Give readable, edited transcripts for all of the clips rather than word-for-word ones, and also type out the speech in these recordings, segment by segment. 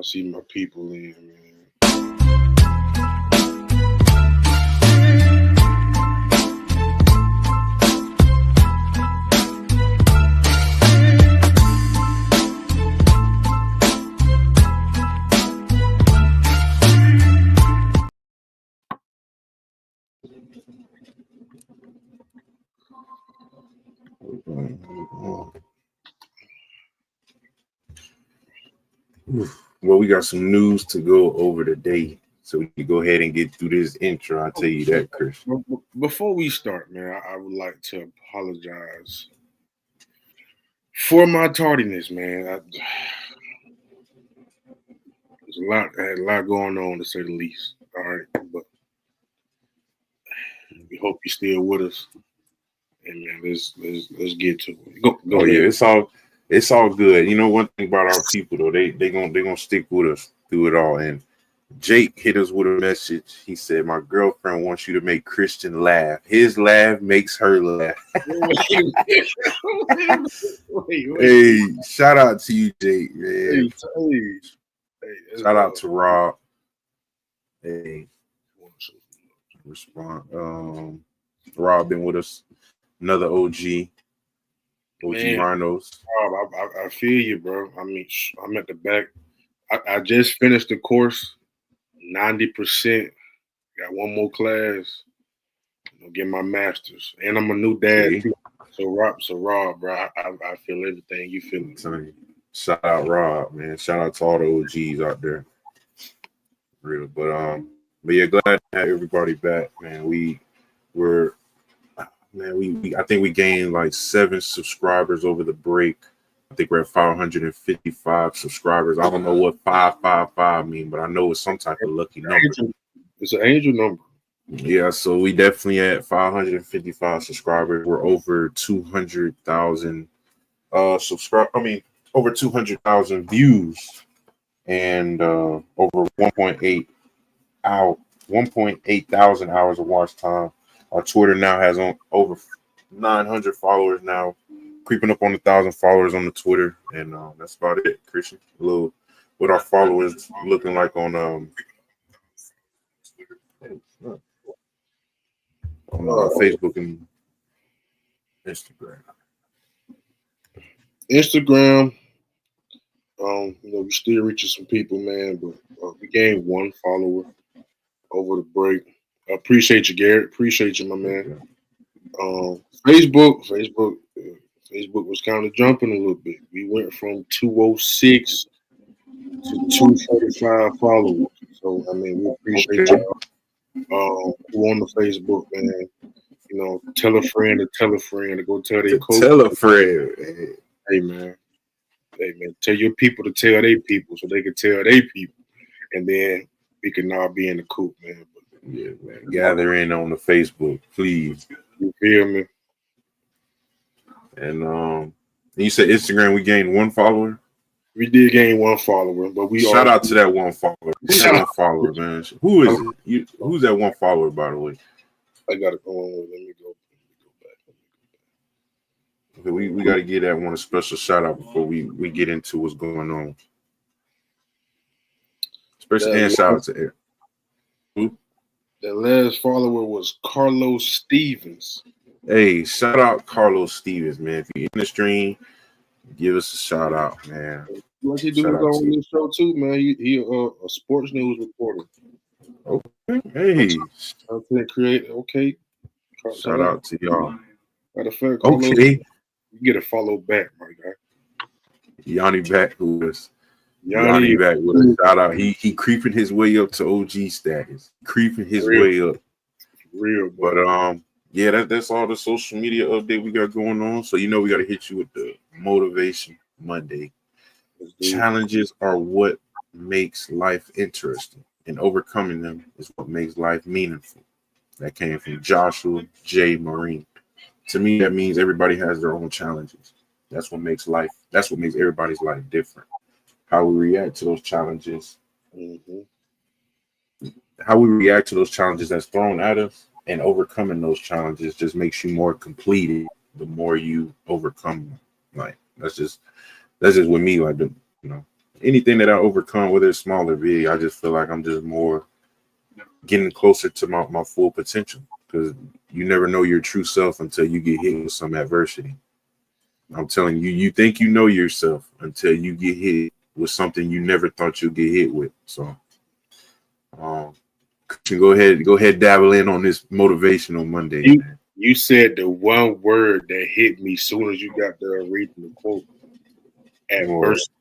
I see my people in, man. Well, we got some news to go over today, so we can go ahead and get through this intro. I'll tell you that, Chris. Before we start, man, I would like to apologize for my tardiness, man. I had a lot going on, to say the least. All right, but we hope you're still with us. And man, let's get to it. Go Oh ahead. yeah, it's all good. You know, one thing about our people though, they gonna stick with us through it all. And Jake hit us with a message. He said, "My girlfriend wants you to make Christian laugh. His laugh makes her laugh." Wait. Hey, shout out to you, Jake, man. Hey, shout out to Rob. Hey, respond. Rob been with us. Another OG Rhinos. Rob, I feel you, bro. I mean, I'm at the back. I just finished the course, 90%. Got one more class. Get my master's, and I'm a new dad too. So Rob, bro, I feel everything you feeling. Shout out Rob, man. Shout out to all the OGs out there. Real, but yeah, glad to have everybody back, man. I think we gained like 7 subscribers over the break. I think we're at 555 subscribers. I don't know what 555 mean, but I know it's some type of lucky number. It's an angel number. Yeah, so we definitely at 555 subscribers. We're over 200,000 over 200,000 views and over 1.8 thousand hours of watch time. Our Twitter now has over 900 followers now, creeping up on 1,000 followers on the Twitter, and that's about it, Christian. A little what our followers looking like on Facebook and Instagram. We still reaching some people, man, but we gained 1 follower over the break. I appreciate you, Garrett. Appreciate you, my man. Facebook was kind of jumping a little bit. We went from 206 to 245 followers. So I mean, we appreciate y'all who on the Facebook, man. Tell a friend to tell a friend to go tell their coach. Tell a friend. Hey man, tell your people to tell their people so they can tell their people, and then we can all be in the Coop, man. Yeah, man. Gather in on the Facebook, please. You feel me? And you said Instagram, we gained 1 follower. We did gain 1 follower, but we shout out to that 1 follower. That 1 follower, man. Who is it? Who's that 1 follower, by the way? I got it going. Let me go back. Okay, we got to give that one a special shout out before we get into what's going on. Special and shout out to Eric. Who? The last follower was Carlos Stevens. Hey, shout out Carlos Stevens, man. If you're in the stream, give us a shout out, man. Like he do on this show too, man. He a sports news reporter. Okay. Hey. Okay. Shout out to y'all. Matter of fact, Carlos, okay. You get a follow back, my guy. Yanni back, who is Yanni back with a shout out. He creeping his way up to OG status. Creeping his way up. Real, but yeah, that's all the social media update we got going on. So we got to hit you with the Motivation Monday. Challenges are what makes life interesting, and overcoming them is what makes life meaningful. That came from Joshua J. Marine. To me, that means everybody has their own challenges. That's what makes everybody's life different. How we react to those challenges. How we react to those challenges that's thrown at us, and overcoming those challenges just makes you more completed the more you overcome them. Like that's just with me. Like anything that I overcome, whether it's small or big, I just feel like I'm just more getting closer to my full potential, because you never know your true self until you get hit with some adversity. I'm telling you, you think you know yourself until you get hit with something you never thought you'd get hit with. So, go ahead, dabble in on this motivational Monday. You said the one word that hit me soon as you got there reading the quote. Adversity.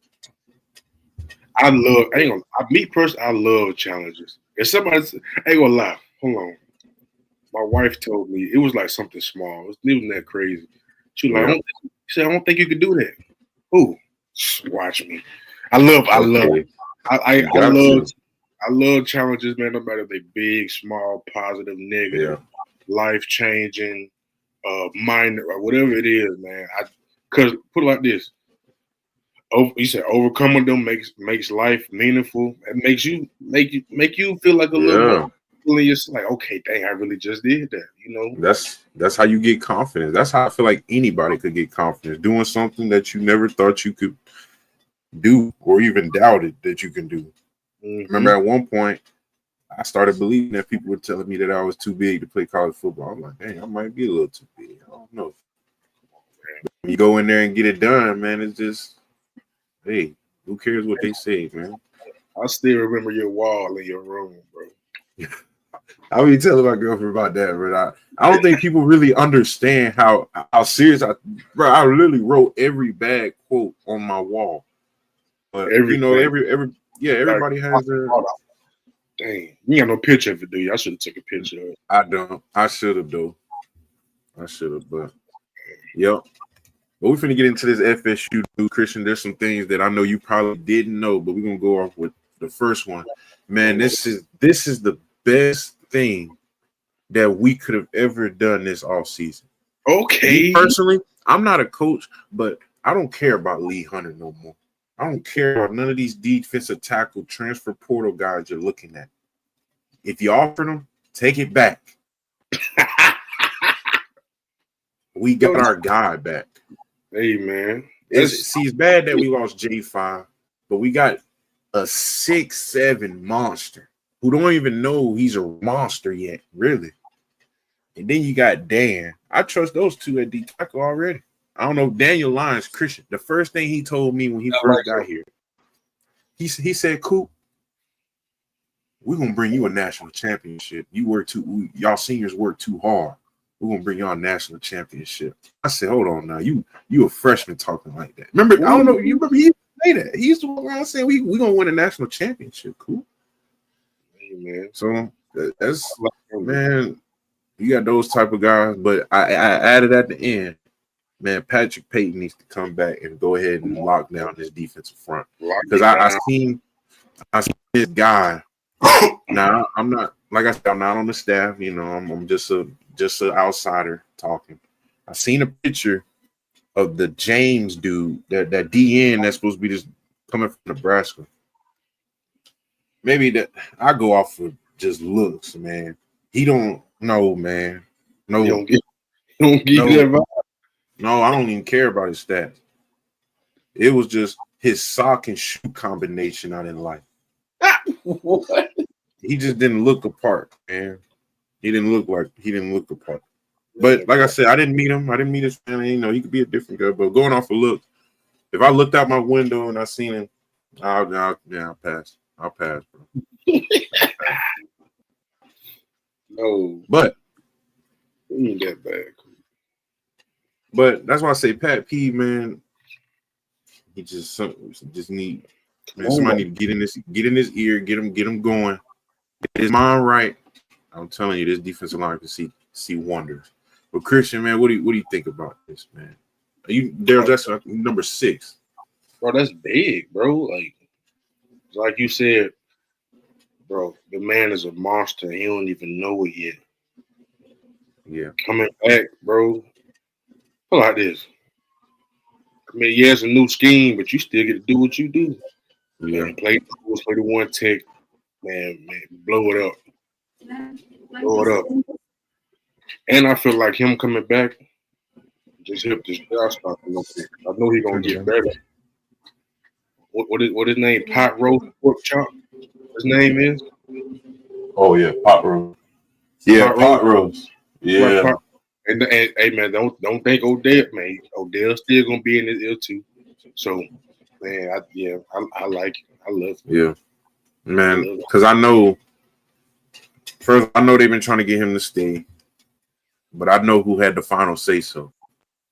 I love challenges. If somebody's, I ain't gonna lie. Hold on. My wife told me it was like something small. It wasn't that crazy. She was like, she said, I don't think you could do that. Ooh, watch me. I love challenges, man. No matter if they big, small, positive, negative, life changing, minor, or whatever it is, man. Cause put it like this. You said overcoming them makes life meaningful. It make you feel like a little more. You're like, okay, dang, I really just did that. You know, that's how you get confidence. That's how I feel like anybody could get confidence, doing something that you never thought you could do or even doubted that you can do. Mm-hmm. Remember, at one point, I started believing that people were telling me that I was too big to play college football. I'm like, dang, I might be a little too big. I don't know. When you go in there and get it done, man, it's just, hey, who cares what they say, man? I still remember your wall in your room, bro. I be telling my girlfriend about that, but I don't think people really understand how serious I literally wrote every bad quote on my wall. But everybody has their. Dang, you got no picture of it, do you? I should have took a picture of it. I don't. I should have though. But yep. But we're finna get into this FSU dude, Christian. There's some things that I know you probably didn't know, but we're gonna go off with the first one. Man, this is the best thing that we could have ever done this off season. Okay. Me personally, I'm not a coach, but I don't care about Lee Hunter no more. I don't care about none of these defensive tackle transfer portal guys you're looking at. If you offer them, take it back. We got our guy back. Hey, man. It's bad that we lost J5, but we got a 6'7" monster who don't even know he's a monster yet, really. And then you got Dan. I trust those two at D tackle already. I don't know, Daniel Lyons, Christian. The first thing he told me when he first got here, he said, Coop, we're gonna bring you a national championship. Y'all seniors work too hard. We're gonna bring y'all a national championship. I said, hold on now, you a freshman talking like that. Remember, I don't know, you remember he used to say that. He used to walk around saying we gonna win a national championship, Coop. Hey, man. So that's man, you got those type of guys, but I added at the end. Man, Patrick Payton needs to come back and go ahead and lock down his defensive front. Because I seen this guy. Now I'm not, like I said, I'm not on the staff. You know, I'm just an outsider talking. I seen a picture of the James dude, that DN that's supposed to be just coming from Nebraska. Maybe that I go off of just looks, man. He don't know, man. No, you don't get that vibe. No, I don't even care about his stats. It was just his sock and shoe combination I didn't like. What? He just didn't look apart, man. He didn't look apart. But like I said, I didn't meet him. I didn't meet his family. You know, he could be a different guy. But going off a look, if I looked out my window and I seen him, I'll pass. I'll pass, bro. No, but he ain't that bad. But that's why I say Pat P, man. He just need, man. Somebody need to get in his ear, get him going. Get his mind right. I'm telling you, this defensive line can see wonders. But Christian, man, what do you think about this, man? That's number 6. Bro, that's big, bro. Like you said, bro, the man is a monster. He don't even know it yet. Yeah. Coming back, bro. Feel like this. I mean, yeah, it's a new scheme, but you still get to do what you do. Yeah. Man, play the one tech. Man, blow it up. Blow it up. And I feel like him coming back just helped this draft stock a little bit. I know he's gonna get better. what his name? Pot roast pork chop. His name is Oh yeah, pot roast. Yeah, pot pot roast. roast. Right, Yeah, and hey man, don't think Odell, man. Odell's still gonna be in this ill too. So man, I like it. I love it. yeah, I man. love it. Because I know they've been trying to get him to stay, but I know who had the final say so.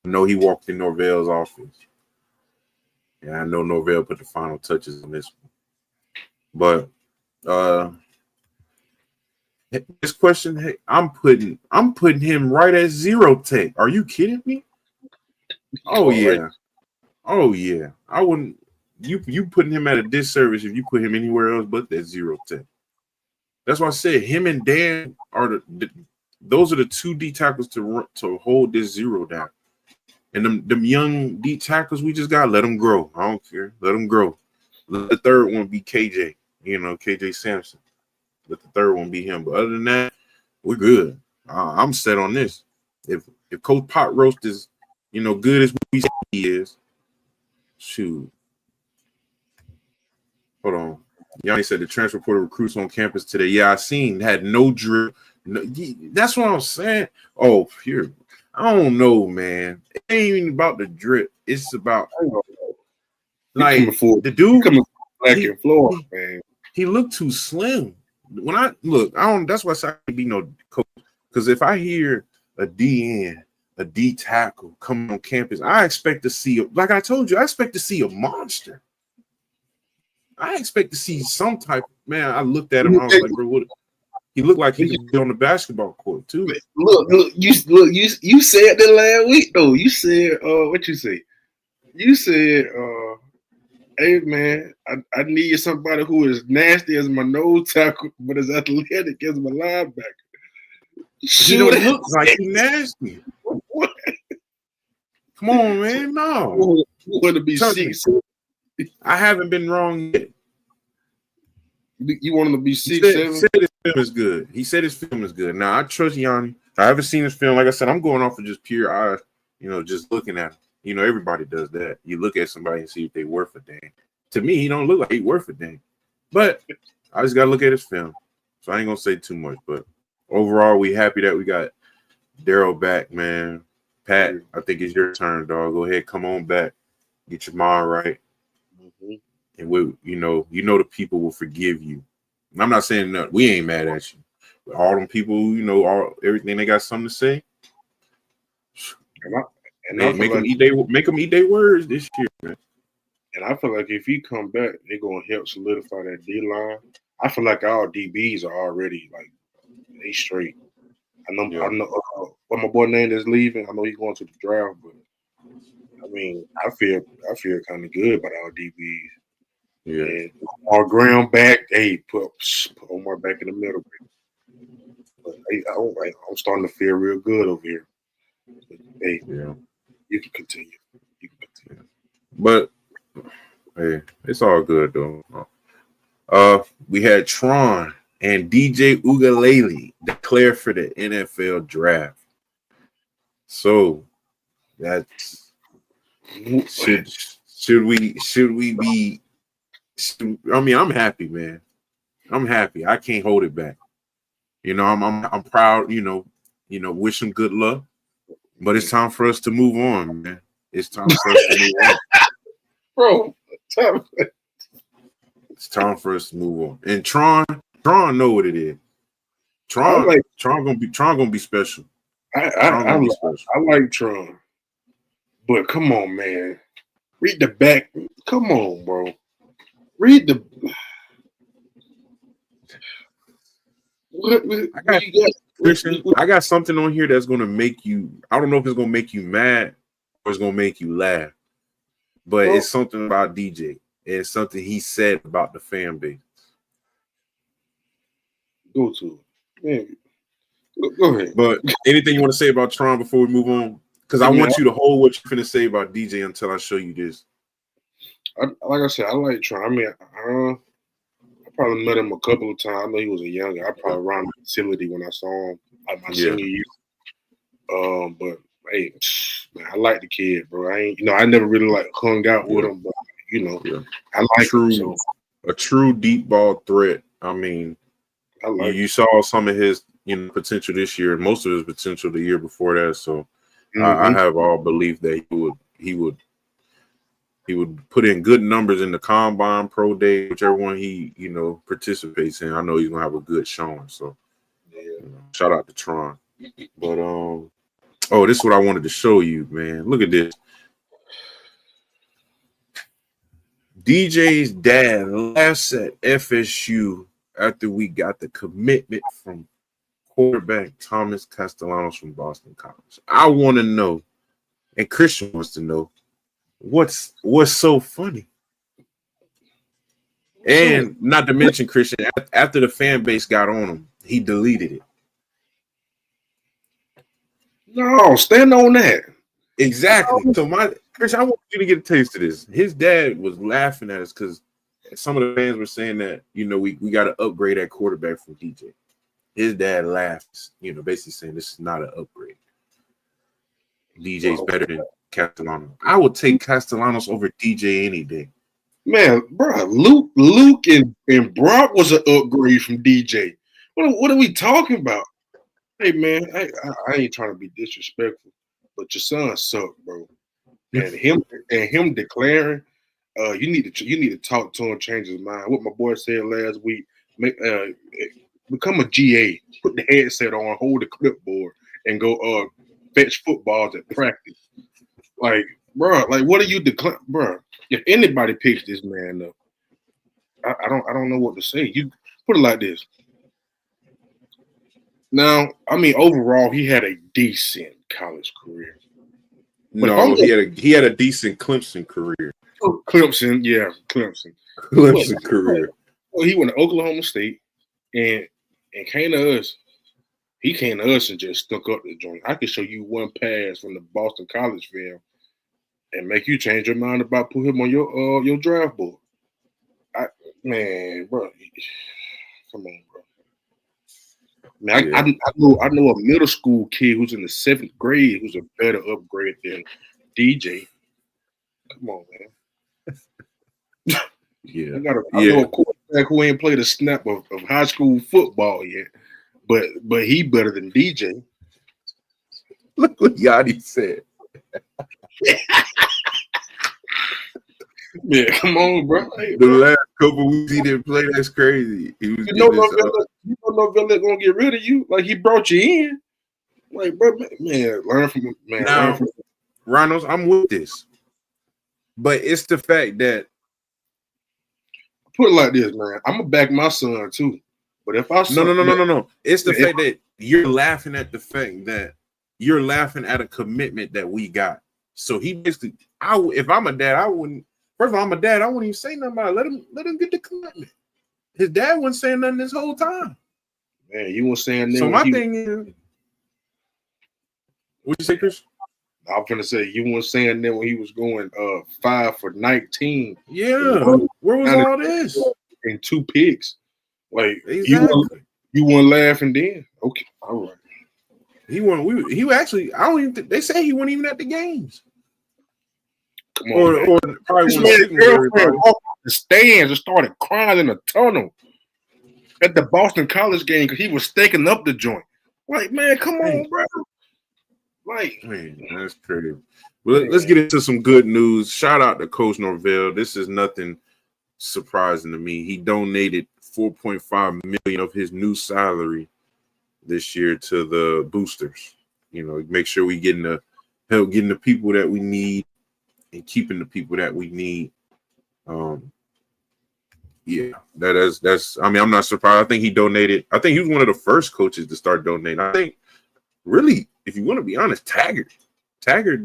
I know he walked in Norvell's office. And I know Norvell put the final touches on this one. But this question, hey, I'm putting him right at zero tech. Are you kidding me? Oh yeah. Right. Oh yeah. I wouldn't you putting him at a disservice if you put him anywhere else but that zero tech. That's why I said him and Dan are those are the two D tackles to hold this zero down. And them young D tackles we just got, let them grow. I don't care. Let them grow. Let the third one be KJ, KJ Sampson. Let the third one be him. But other than that, we're good. I'm set on this. If Coach Pot Roast is, good as we say he is, shoot. Hold on. Yanni said the transfer portal recruits on campus today. Yeah, I seen had no drill. No, that's what I'm saying. Oh, here. I don't know, man. It ain't even about the drip. It's about like the dude coming black and Florida, man. He looked too slim. When I look, I don't. That's why I can't be no coach. Because if I hear a DN, a D tackle coming on campus, I expect to see, like I told you, I expect to see a monster. I expect to see some type. Man, I looked at him. I was like, bro, what? He looked like he could be on the basketball court too. Look. You said that last week though. You said, what you say? You said, hey man, I need somebody who is nasty as my nose tackle, but as athletic as my linebacker. He don't look like he nasty. What? Come on, man. No. You want to be 6'. I haven't been wrong yet. You want him to be 6'7"? He said his film is good. He said his film is good. Now I trust Yanni. I haven't seen his film. Like I said, I'm going off of just pure eyes, just looking at him. Everybody does that. You look at somebody and see if they worth a dang. To me, he don't look like he worth a dang. But I just gotta look at his film. So I ain't gonna say too much. But overall, we happy that we got Daryl back, man. Pat, I think it's your turn, dog. Go ahead, come on back. Get your mind right. Mm-hmm. And we, the people will forgive you. And I'm not saying that we ain't mad at you. But all them people, everything they got something to say. Make them eat their words this year, man. And I feel like if he come back, they're gonna help solidify that D line. I feel like our DBs are already like they straight. I know what my boy name is leaving. I know he's going to the draft, but I mean, I feel kind of good about our DBs. Yeah. And our ground back, hey, put Omar back in the middle. But hey, I'm starting to feel real good over here. But, hey, yeah, you can continue. But hey, it's all good though. We had Tron and DJ Ugalele declared for the NFL draft. So that's should we be? I mean, I'm happy, man. I'm happy. I can't hold it back. I'm proud. Wish them good luck. But it's time for us to move on, man. It's time for us to move on, bro. It's time for us to move on. And Tron know what it is. Tron gonna be special. I like Tron, but come on, man. Read the back. Come on, bro. Read the. I got something on here that's gonna make you. I don't know if it's gonna make you mad or it's gonna make you laugh, but it's something about DJ. It's something he said about the fan base. Go to it. Go ahead. But anything you want to say about Tron before we move on? Because I want you to hold what you're going to say about DJ until I show you this. Like I said, I like Tron. I mean, I probably met him a couple of times. I know he was a younger. I probably around the facility when I saw him like my senior year. But hey, man, I like the kid, bro. I never really hung out with him, but you know, Yeah. I like him. So A true deep ball threat. I mean, I like you saw some of his potential this year, and most of his potential the year before that. So I have all belief that he would put in good numbers in the combine, pro day, whichever one he participates in. I know he's gonna have a good showing. So shout out to Tron. But this is what I wanted to show you, man. Look at this. DJ's dad laughs at FSU after we got the commitment from quarterback Thomas Castellanos from Boston College. I want to know, and Christian wants to know, what's so funny? And not to mention, Christian, after the fan base got on him, he deleted it. No, stand on that. Exactly. So Christian, I want you to get a taste of this. His dad was laughing at us because some of the fans were saying that, we got to upgrade at quarterback from DJ. His dad laughs, basically saying this is not an upgrade. DJ's better than Castellanos. I would take Castellanos over DJ any day. Man, bro, Luke and Brock was an upgrade from DJ. What are we talking about? Hey, man, I ain't trying to be disrespectful, but your son sucked, bro. And him declaring, you need to talk to him, change his mind. What my boy said last week, become a GA, put the headset on, hold the clipboard, and go fetch footballs at practice. Like, bro, what are you declaring, bro? If anybody picks this man up, I don't know what to say. You put it like this. Now, I mean, overall, he had a decent college career. No, he had a decent Clemson career. Clemson career. Well, he went to Oklahoma State and came to us. He came to us and just stuck up the joint. I could show you one pass from the Boston College film and make you change your mind about put him on your draft board. Man, bro, come on, bro. Man, I know a middle school kid who's in the 7th grade who's a better upgrade than DJ. Come on, man. Yeah, I know a quarterback who ain't played a snap of high school football yet, but he better than DJ. Look what Yachty said. Yeah, come on, bro. Hey, the last couple weeks he didn't play. That's crazy. He was Novella gonna get rid of you. Like he brought you in. Like, bro, man, learn from man. Now, Ronald, I'm with this, but it's the fact that put it like this, man. I'm gonna back my son too. But if I no, it's the fact that you're laughing at the fact that you're laughing at a commitment that we got. So he basically, if I'm a dad, I wouldn't. First of all, I'm a dad. I wouldn't even say nothing about it. Let him get the commitment. His dad wasn't saying nothing this whole time. Man, you weren't saying nothing. So my thing is, what'd you say, Chris? I was gonna say you weren't saying that when he was going 5 for 19. Yeah, where was all this? And 2 picks. Like exactly. you weren't laughing then. Okay, all right. He actually. I don't even. They say he wasn't even at the games. Come on, or probably his girlfriend walked off the stands and started crying in the tunnel at the Boston College game because he was staking up the joint. Like, man, come on, bro. Like, man, that's crazy. Well, let's get into some good news. Shout out to Coach Norvell. This is nothing surprising to me. He donated $4.5 million of his new salary this year to the boosters. Make sure we getting the people that we need and keeping the people that we need. That's I mean, I'm not surprised. I think he donated. I think he was one of the first coaches to start donating. I think really, if you want to be honest, Taggart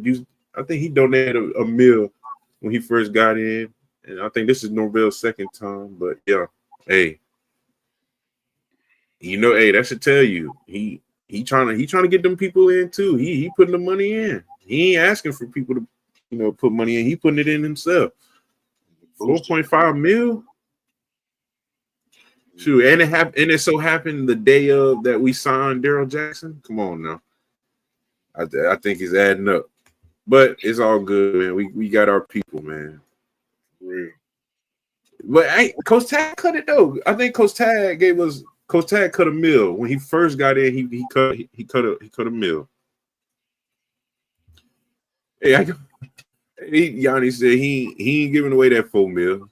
used, I think he donated a meal when he first got in. And I think this is Norvell's second time. But yeah, hey, that should tell you he trying to get them people in too. He putting the money in. He ain't asking for people to put money in. He putting it in himself. 4.5 mil. Shoot, and it so happened the day of that we signed Daryl Jackson. Come on now. I think it's adding up. But it's all good, man. We got our people, man. For But Coach Tag cut it though. I think Coach Tag cut a meal when he first got in. He cut a meal. Hey, Yanni said he ain't giving away that full meal.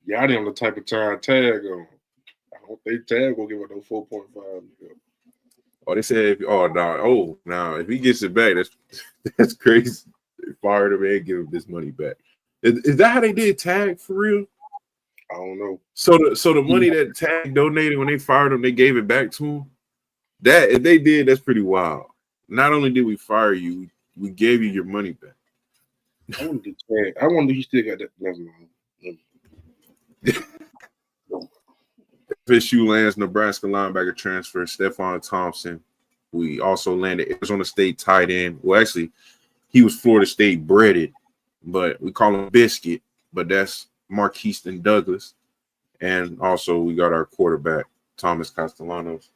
Yanni on the type of time Tag on. I don't think Tag will give it no 4.5 mil. Oh, they said, if he gets it back, that's crazy. They fired him and give him this money back. Is that how they did Tag for real? I don't know. So the money that Tag donated when they fired him, they gave it back to him. That if they did, that's pretty wild. Not only did we fire you, we gave you your money back. I wonder if he still got that. Never mind. FSU lands Nebraska linebacker transfer Stephon Thompson. We also landed Arizona State tight end. Well, actually, he was Florida State breaded, but we call him Biscuit. But that's Marquise Douglas. And also, we got our quarterback, Thomas Castellanos.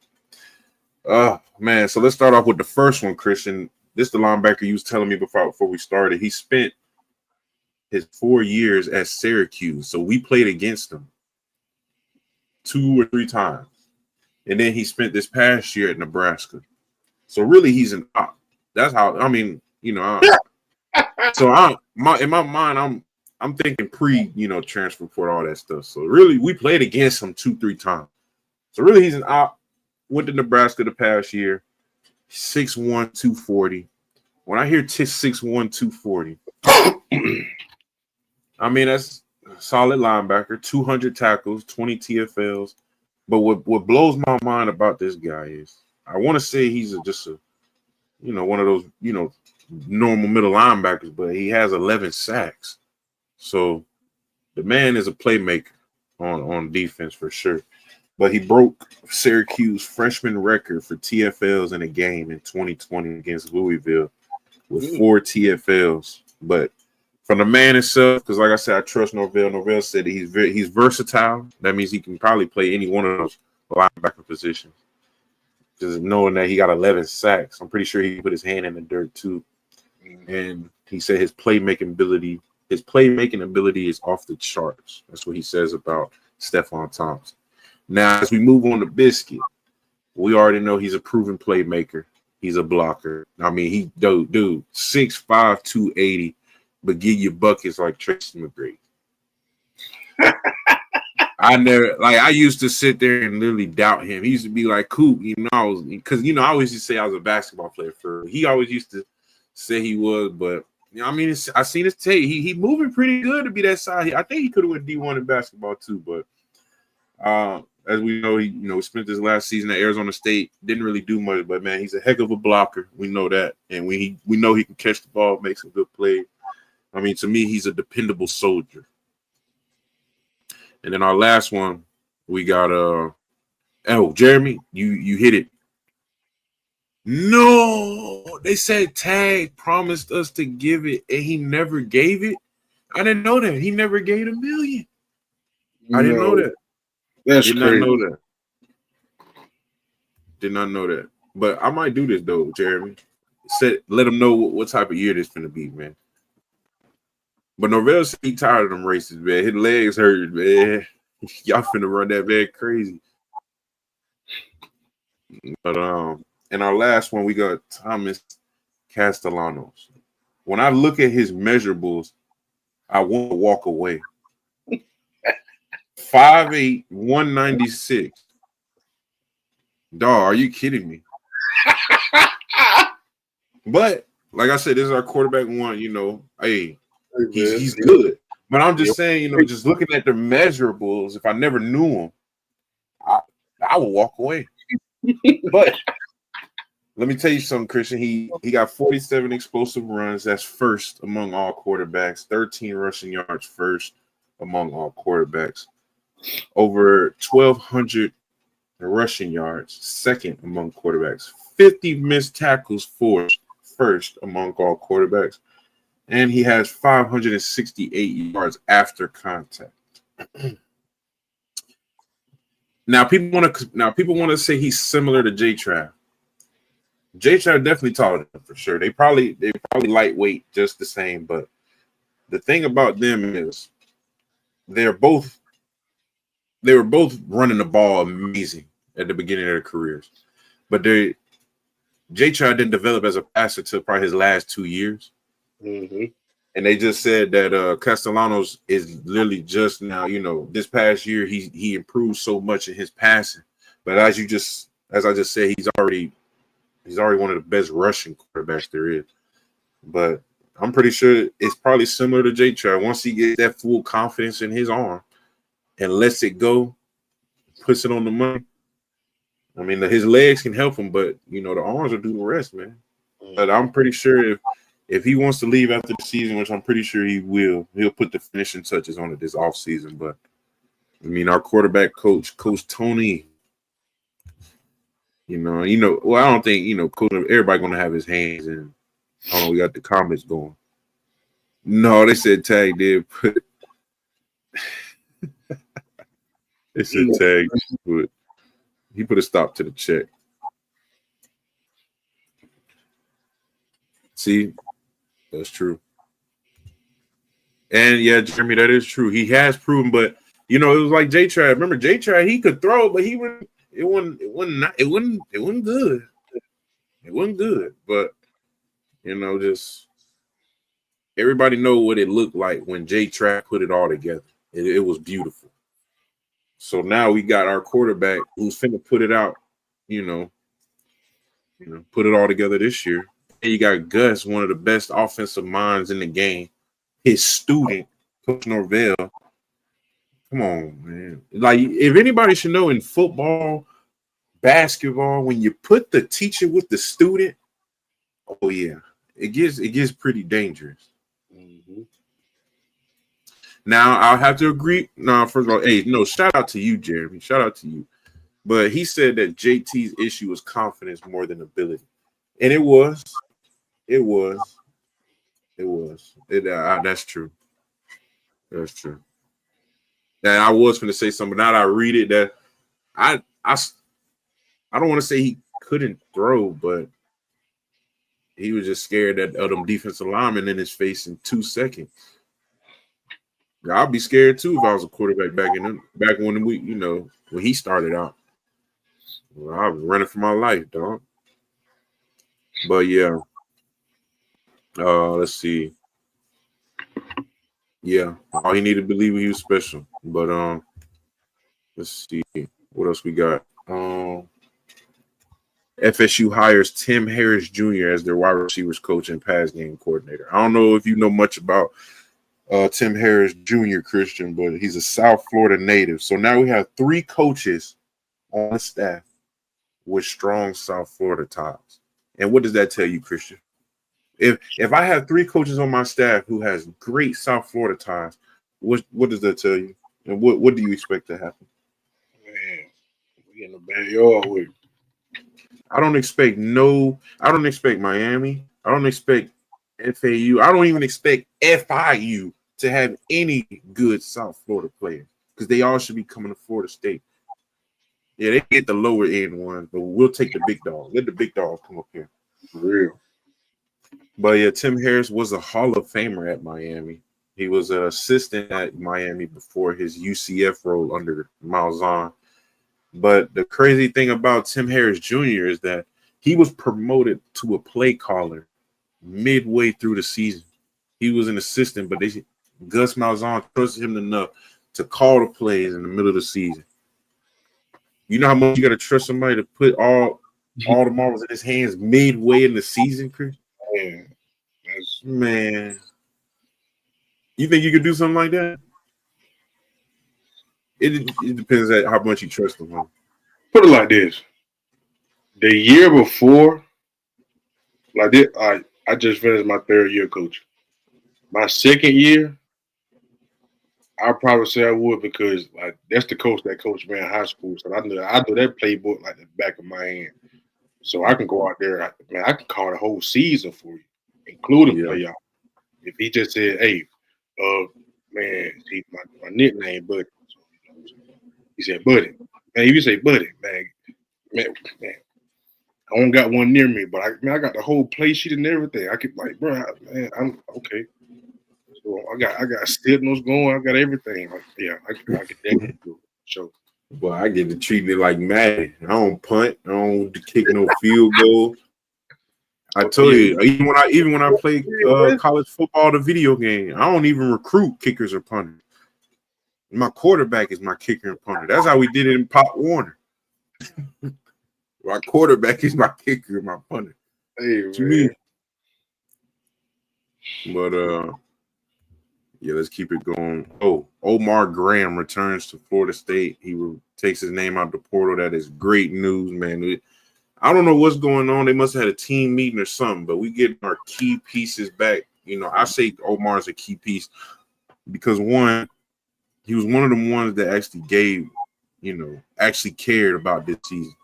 Man, so let's start off with the first one, Christian. This is the linebacker you was telling me before we started. He spent his 4 years at Syracuse, so we played against him 2 or 3 times. And then he spent this past year at Nebraska. So really, he's an op. That's how, I mean, in my mind, I'm thinking transfer portal, all that stuff. So really, we played against him 2-3 times. So really, he's an op. Went to Nebraska the past year, 6'1", 240. When I hear 6'1", 240, I mean, that's a solid linebacker, 200 tackles, 20 TFLs. But what blows my mind about this guy is I want to say he's just one of those, normal middle linebackers, but he has 11 sacks. So the man is a playmaker on defense for sure. But he broke Syracuse freshman record for TFLs in a game in 2020 against Louisville with 4 TFLs. But from the man himself, because like I said, I trust Norvell. Norvell said that he's versatile. That means he can probably play any one of those linebacker positions. Just knowing that he got 11 sacks, I'm pretty sure he put his hand in the dirt too. And he said his playmaking ability is off the charts. That's what he says about Stephon Thompson. Now, as we move on to Biscuit, we already know he's a proven playmaker. He's a blocker. I mean, dude, 6'5", 280, but give you buckets like Tracy McGrady. I used to sit there and literally doubt him. He used to be like, Coop, I always used to say I was a basketball player he always used to say he was, but I seen his tape. He moving pretty good to be that size. I think he could have went D1 in basketball too, but as we know, he spent this last season at Arizona State, didn't really do much, but man, he's a heck of a blocker. We know that, and we know he can catch the ball, make some good plays. I mean, to me, he's a dependable soldier. And then our last one, we got Jeremy, you hit it. No, they said Tag promised us to give it, and he never gave it. I didn't know that. He never gave $1 million. I didn't know that. That's Did crazy. not know that. Did not know that. But I might do this though, Jeremy. Let them know what type of year this finna be, man. But Norvell said he tired of them races, man. His legs hurt, man. Y'all finna run that man crazy. But in our last one, we got Thomas Castellanos. When I look at his measurables, I want to walk away. 5'8", 196. Dog, are you kidding me? But like I said, this is our quarterback one. Hey, he's good. But I'm just saying, just looking at the measurables, if I never knew him, I would walk away. But let me tell you something, Christian. He got 47 explosive runs. That's first among all quarterbacks. 13 rushing yards, first among all quarterbacks. Over 1,200 rushing yards, second among quarterbacks. 50 missed tackles forced, first among all quarterbacks. And he has 568 yards after contact. Now people want to say he's similar to J-Trav. J-Trav definitely taller than him for sure. They probably lightweight just the same, but the thing about them is they were both running the ball amazing at the beginning of their careers, but J-Child didn't develop as a passer till probably his last 2 years. Mm-hmm. And they just said that Castellanos is literally just now, this past year he improved so much in his passing. But as I just said, he's already one of the best rushing quarterbacks there is. But I'm pretty sure it's probably similar to J-Child. Once he gets that full confidence in his arm and lets it go, puts it on the money. I mean, his legs can help him, but the arms will do the rest, man. But I'm pretty sure if he wants to leave after the season, which I'm pretty sure he will, he'll put the finishing touches on it this offseason. But I mean, our quarterback coach Tony, well, I don't think coach, everybody gonna have his hands in. I don't know, we got the comments going. No, they said Tag did put. They said Tag he put a stop to the check. See, that's true. And yeah, Jeremy, that is true. He has proven, but it was like J-Trad. Remember J-Trad, he could throw, but it wasn't good. It wasn't good. But just everybody know what it looked like when J-Trad put it all together. It was beautiful. So now we got our quarterback who's finna put it out, put it all together this year. And you got Gus, one of the best offensive minds in the game. His student, Coach Norvell. Come on, man. Like, if anybody should know in football, basketball, when you put the teacher with the student, oh yeah, it gets pretty dangerous. Mm-hmm. Now I'll have to agree. No, first of all, hey, no, shout out to you, Jeremy. Shout out to you. But he said that JT's issue was confidence more than ability, and it was. That's true. That's true. And I was going to say something. Now that I read it, that I don't want to say he couldn't throw, but he was just scared of them defensive linemen in his face in 2 seconds. I'd be scared too if I was a quarterback back when when he started out. Well, I was running for my life, dog. But yeah, let's see. Yeah, all he needed to believe he was special. But let's see what else we got. FSU hires Tim Harris Jr. as their wide receivers coach and pass game coordinator. I don't know if you know much about Tim Harris Jr., Christian, but he's a South Florida native. So now we have 3 coaches on the staff with strong South Florida ties. And what does that tell you, Christian? If I have 3 coaches on my staff who has great South Florida ties, what does that tell you? And what do you expect to happen? Man, we in the backyard with. I don't expect Miami. I don't expect FAU. I don't even expect FIU to have any good South Florida players because they all should be coming to Florida State. Yeah, they get the lower end ones, but we'll take the big dogs. Let the big dogs come up here. For real. But yeah, Tim Harris was a Hall of Famer at Miami. He was an assistant at Miami before his UCF role under Malzahn. But the crazy thing about Tim Harris Jr. is that he was promoted to a play caller midway through the season. He was an assistant, but Gus Malzahn trusted him enough to call the plays in the middle of the season. You know how much you got to trust somebody to put all the marbles in his hands midway in the season, Chris? Man. You think you could do something like that? It depends on how much you trust him. Huh? Put it like this. The year before, like this, I just finished my 3rd year coaching. My 2nd year, I'd probably say I would because like that's the coach that coached me in high school. So I knew that playbook like the back of my hand. So I can go out there, I can call the whole season for you, including playoff. If he just said, "Hey, man, see my nickname, Buddy." So, he said, "Buddy." Man, if you say Buddy, man, I don't got one near me, but I got the whole play sheet and everything. I could like, bro, man, I'm okay. Let's Well, I got signals going. I got everything. Like, yeah, I can definitely do it. So, Well, I get to treat it like Madden. I don't punt. I don't kick no field goal. I told you, even when I play college football, the video game, I don't even recruit kickers or punters. My quarterback is my kicker and punter. That's how we did it in Pop Warner. My quarterback is my kicker and my punter. Hey, what you mean? But yeah, let's keep it going. Oh, Omar Graham returns to Florida State. He takes his name out the portal. That is great news, man. I don't know what's going on. They must have had a team meeting or something, but we get our key pieces back. You know, I say Omar's a key piece because one, he was one of the ones that actually gave, actually cared about this season.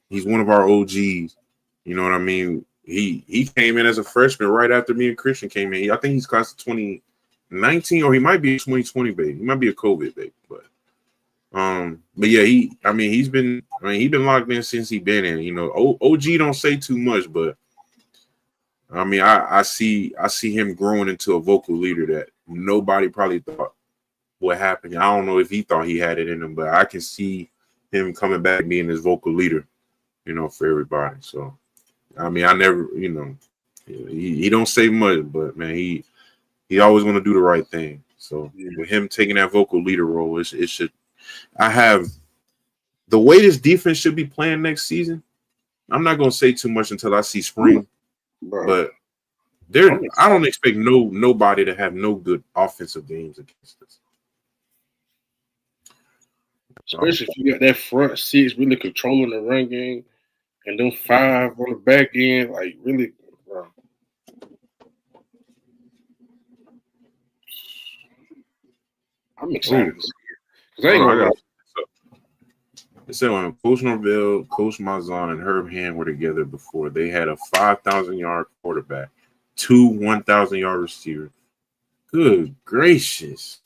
He's one of our OGs. You know what I mean? He came in as a freshman right after me and Christian came in. I think he's class of 2019, or he might be a 2020 baby. He might be a COVID baby, but yeah, he's been locked in since he's been in. OG don't say too much, but I mean, I see him growing into a vocal leader that nobody probably thought would happen. I don't know if he thought he had it in him, but I can see him coming back being his vocal leader, for everybody. So, I mean, I never, he don't say much, but man, he always want to do the right thing. So with him taking that vocal leader role, it should. I have the way this defense should be playing next season. I'm not gonna say too much until I see spring, but I don't expect nobody to have no good offensive games against us. Especially if you got that front six really controlling the run game, and then 5 on the back end, like really, bro. I'm excited to see it. Because I ain't gonna. They said when Coach Norvell, Coach Malzahn, and Herb Hand were together before, they had a 5,000-yard quarterback, 2 1,000-yard receivers. Good gracious!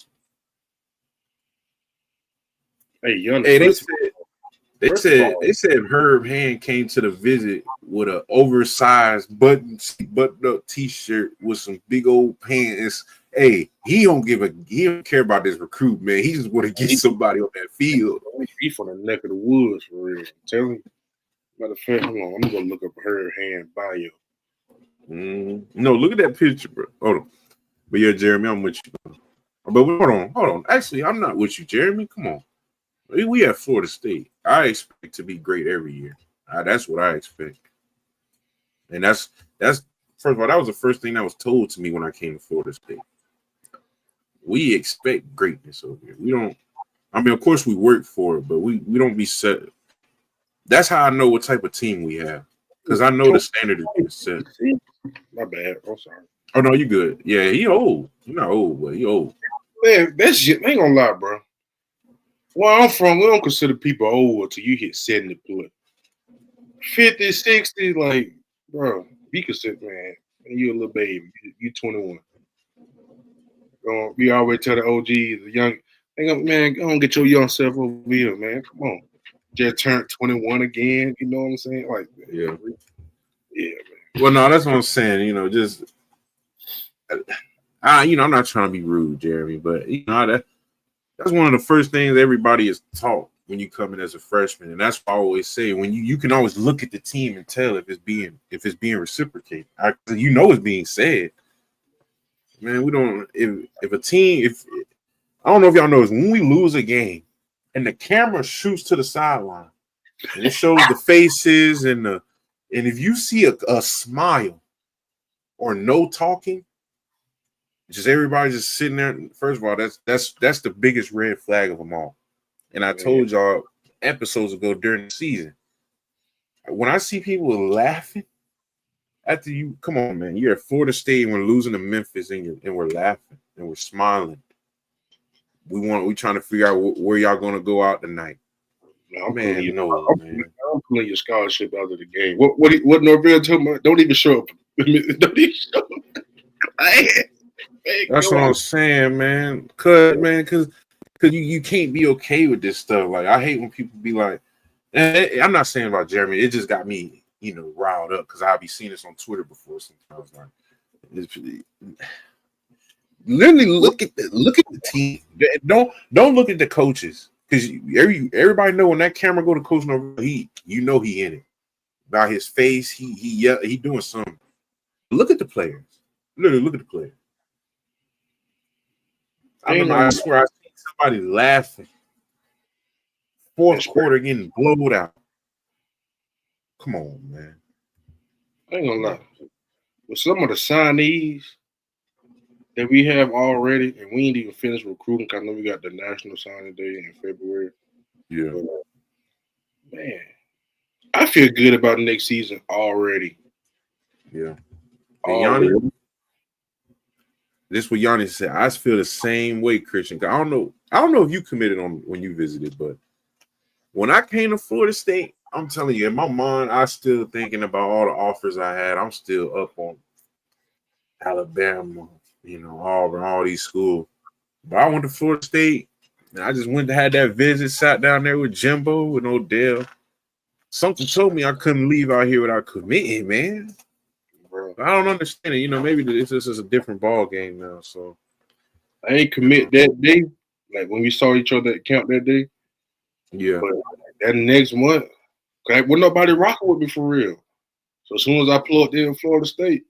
Hey, they said Herb Hand came to the visit with an oversized button-up T-shirt with some big old pants. Hey, he don't care about this recruit, man. He just want to get somebody on that field. Beef on the neck of the woods for real. I'm telling you. Matter of fact, hold on. I'm gonna look up Herb Hand bio. No, look at that picture, bro. Hold on. But yeah, Jeremy, I'm with you. But hold on. Actually, I'm not with you, Jeremy. Come on. We at Florida State. I expect to be great every year. That's what I expect. And that's first of all, that was the first thing that was told to me when I came to Florida State. We expect greatness over here. We don't. I mean, of course, we work for it, but we don't be set. That's how I know what type of team we have, because I know the standard is set. My bad. I'm sorry. Oh no, you good? Yeah, he old. You're not old, but he old. Man, that shit ain't gonna lie, bro. Where I'm from, we don't consider people old until you hit 70 plus. 50, 60, like, bro, be considered, man. You a little baby. You 21. We always tell the OGs, the young, man, go on get your young self over here, man. Come on. Just turned 21 again. You know what I'm saying? Like, yeah, man. Well, no, that's what I'm saying. I'm not trying to be rude, Jeremy, but that's one of the first things everybody is taught when you come in as a freshman, and that's what I always say. When you can always look at the team and tell if it's being reciprocated. It's being said. Man, we don't. If a team, I don't know if y'all know, is when we lose a game and the camera shoots to the sideline and it shows the faces and if you see a smile or no talking, just everybody just sitting there. First of all, that's the biggest red flag of them all. And I told y'all episodes ago during the season, when I see people laughing after you, come on, man, you're at Florida State and we're losing to Memphis and we're laughing and we're smiling. We trying to figure out where y'all gonna go out tonight. I'm pulling your scholarship out of the game. What Norvell talking about? Don't even show up. Don't even show up. That's what I'm saying, man. Cause you can't be okay with this stuff. Like, I hate when people be like, I'm not saying about Jeremy. It just got me, riled up because I'll be seeing this on Twitter before sometimes. Like, literally look at the team. Don't look at the coaches because everybody know when that camera go to Coach Norvell, he in it. By his face, he doing something. Look at the players. Literally look at the players. I swear I seen somebody laughing. Fourth quarter getting blowed out. Come on, man. I ain't gonna lie. With some of the signees that we have already, and we ain't even finished recruiting, because I know we got the National Signing Day in February. Yeah. But, man, I feel good about next season already. Yeah. And Yanni, this is what Yanni said. I feel the same way, Christian. I don't know if you committed on when you visited, but when I came to Florida State, I'm telling you, in my mind, I still thinking about all the offers I had. I'm still up on Alabama, Auburn, all these schools. But I went to Florida State, and I just went to have that visit, sat down there with Jimbo and Odell. Something told me I couldn't leave out here without committing, man. Bro, I don't understand it. Maybe this is a different ball game now. So I ain't commit that day, like when we saw each other at camp that day. Yeah. But that next month, wasn't nobody rocking with me for real. So as soon as I plugged in Florida State,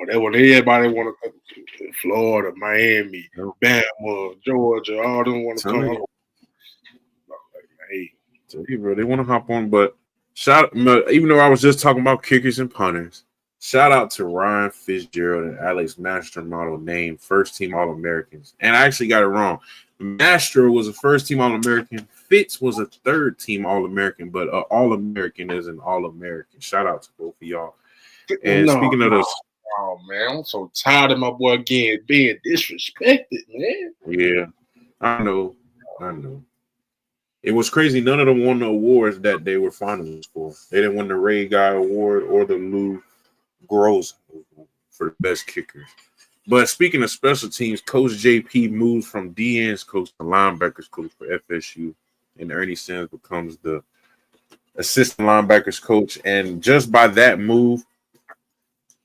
that when everybody want to come to Florida, Miami, Bama, Georgia, all them want to come home. Hey, bro, they want to hop on, but even though I was just talking about kickers and punters, shout out to Ryan Fitzgerald and Alex Mastromotto named first team All-Americans. And I actually got it wrong. Mastro was a first team All-American. Fitz was a third team All-American, but All-American is an All-American. Shout out to both of y'all. And speaking of those, oh man, I'm so tired of my boy being disrespected, man. Yeah, I know. It was crazy. None of them won the awards that they were finalists for. They didn't win the Ray Guy Award or the Lou Gross for the best kickers. But speaking of special teams, Coach JP moves from D-ends coach to linebackers coach for FSU, and Ernie Sims becomes the assistant linebackers coach. And just by that move,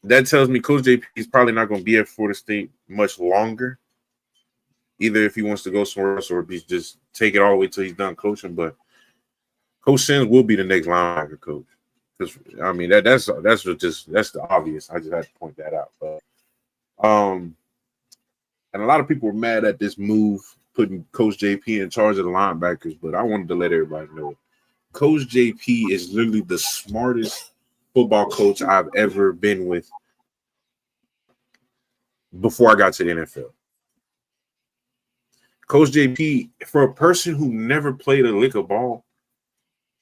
that tells me Coach JP is probably not going to be at Florida State much longer, either if he wants to go somewhere else or if he's just take it all the way till he's done coaching. But Coach Sims will be the next linebacker coach. Because I mean that's the obvious. I just had to point that out. But and a lot of people were mad at this move, putting Coach JP in charge of the linebackers. But I wanted to let everybody know, Coach JP is literally the smartest football coach I've ever been with before I got to the NFL. Coach JP, for a person who never played a lick of ball,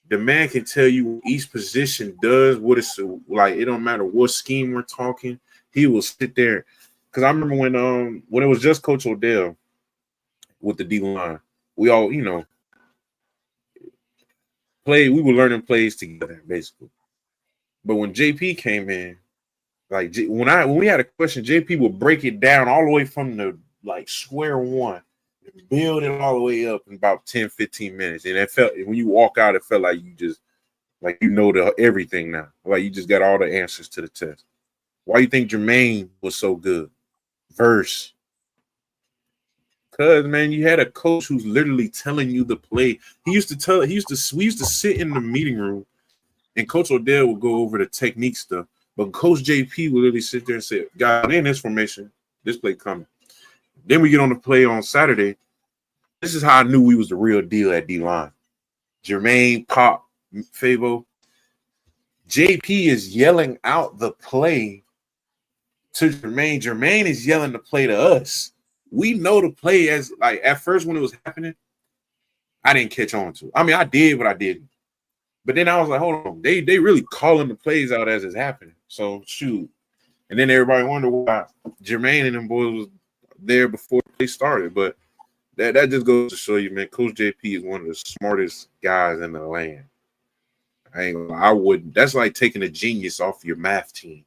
the man can tell you what each position does, what it's like. It don't matter what scheme we're talking. He will sit there. Because I remember when it was just Coach Odell with the D line, we all, we were learning plays together, basically. But when JP came in, like when we had a question, JP would break it down all the way from the square one, build it all the way up in about 10, 15 minutes. And it felt, when you walk out, it felt like you just everything now. Like you just got all the answers to the test. Why you think Jermaine was so good? Verse. Because, man, you had a coach who's literally telling you the play. We used to sit in the meeting room and Coach Odell would go over the technique stuff. But Coach JP would literally sit there and say, "God, in this formation, this play coming." Then we get on the play on Saturday. This is how I knew we was the real deal at D-line. Jermaine, Pop, Fabo. JP is yelling out the play to Jermaine. Jermaine is yelling the play to us. We know the play as at first when it was happening, I didn't catch on to it. I mean, I did, but I didn't. But then I was like, hold on, they really calling the plays out as it's happening. So shoot. And then everybody wondered why Jermaine and them boys was there before they started. But that just goes to show you, man, Coach JP is one of the smartest guys in the land. I wouldn't. That's like taking a genius off your math team.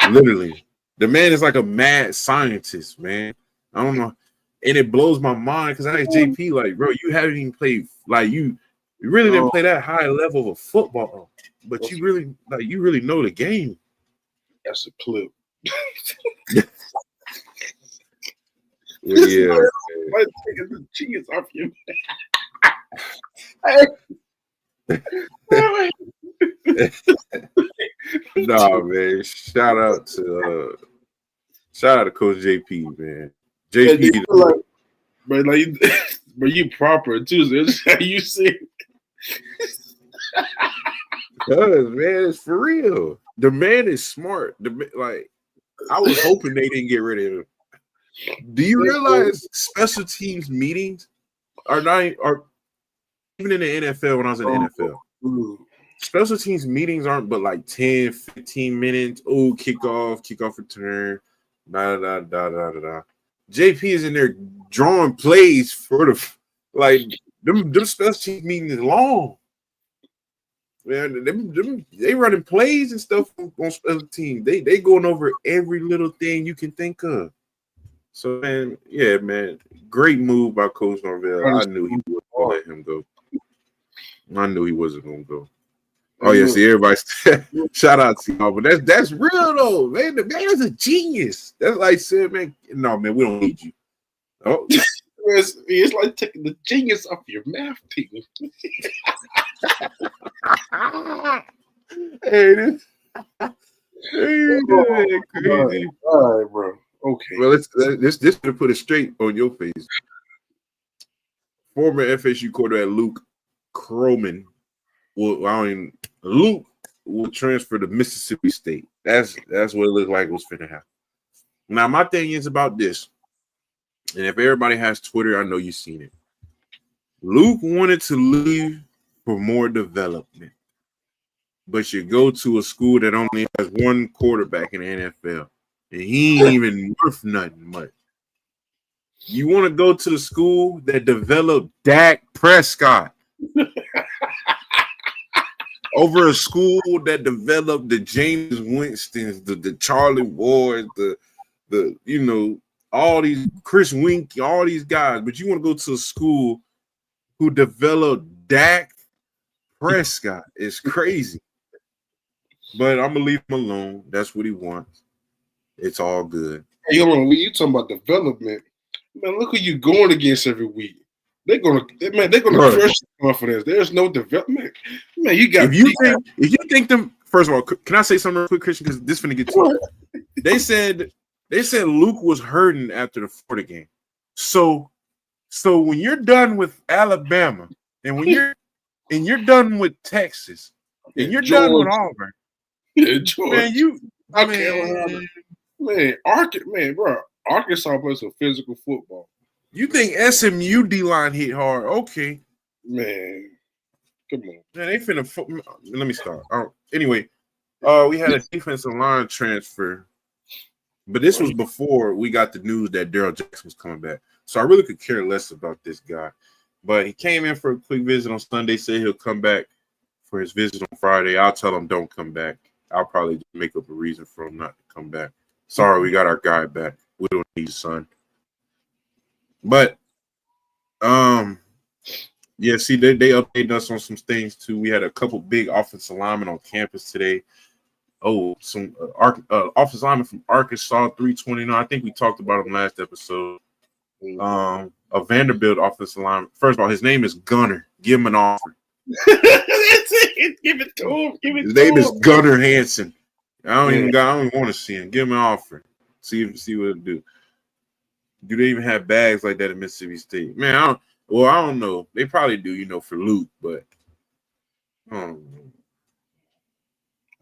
Literally. The man is like a mad scientist, man. I don't know. And it blows my mind because I asked JP, like, bro, you haven't even played, you really didn't play that high level of football, but you really know the game. That's a clip. Well, yeah. Like taking the cheese off you. Nah, man. Shout out to Coach JP, man. JP, but you proper too. So that's how you see. Cause man, it's for real. The man is smart. I was hoping they didn't get rid of him. Do you realize special teams meetings are even in the NFL when I was in the NFL? Special teams meetings aren't but like 10, 15 minutes. Oh, kickoff return. Da. JP is in there drawing plays for them special teams meetings is long. Man, they running plays and stuff on special teams. They going over every little thing you can think of. So man, yeah, man, great move by Coach Norvell. I knew he wasn't gonna let him go. I knew he wasn't gonna go. Oh yeah, see everybody. Shout out to y'all, but that's real though, man. The man is a genius. That's like said, man. No, man, we don't need you. Oh, it's like taking the genius off your math team. Hey, this crazy. All right, bro. Okay. Well, let's to put it straight on your face. Former FSU quarterback Luke Croman Luke will transfer to Mississippi State. That's what it looked like was finna happen. Now, my thing is about this, and if everybody has Twitter, I know you've seen it. Luke wanted to leave for more development, but you go to a school that only has one quarterback in the NFL, and he ain't even worth nothing much. You want to go to the school that developed Dak Prescott over a school that developed the James Winstons, the Charlie Wards, the all these Chris Wink, all these guys, but you want to go to a school who developed Dak Prescott. It's crazy. But I'm gonna leave him alone. That's what he wants. It's all good. Hey, when you talking about development, man, look who you going against every week. They're gonna crush your confidence. There's no development. Man, you got if you think them. First of all, can I say something real quick, Christian? Because this finna get to it. They said Luke was hurting after the Florida game. So when you're done with Alabama and when you're done with Texas and you're done with Auburn, bro, Arkansas plays some physical football. You think SMU D-line hit hard? Okay, man, come on. Man, they finna. Let me start. Anyway, we had a defensive line transfer, but this was before we got the news that Daryl Jackson was coming back. So I really could care less about this guy. But he came in for a quick visit on Sunday, said he'll come back for his visit on Friday. I'll tell him don't come back. I'll probably make up a reason for him not to come back. Sorry, we got our guy back. We don't need his son. But yeah, see, they updated us on some things too. We had a couple big offensive linemen on campus today. Oh, some offensive lineman from Arkansas, 329. I think we talked about him last episode. A Vanderbilt offensive lineman. First of all, his name is Gunner. Give him an offer. That's it. Give it to him. His name is Gunner Hansen. I don't even want to see him. Give him an offer. See what it'll do. Do they even have bags like that in Mississippi State? Man, I don't know. They probably do, for Luke, but I don't know.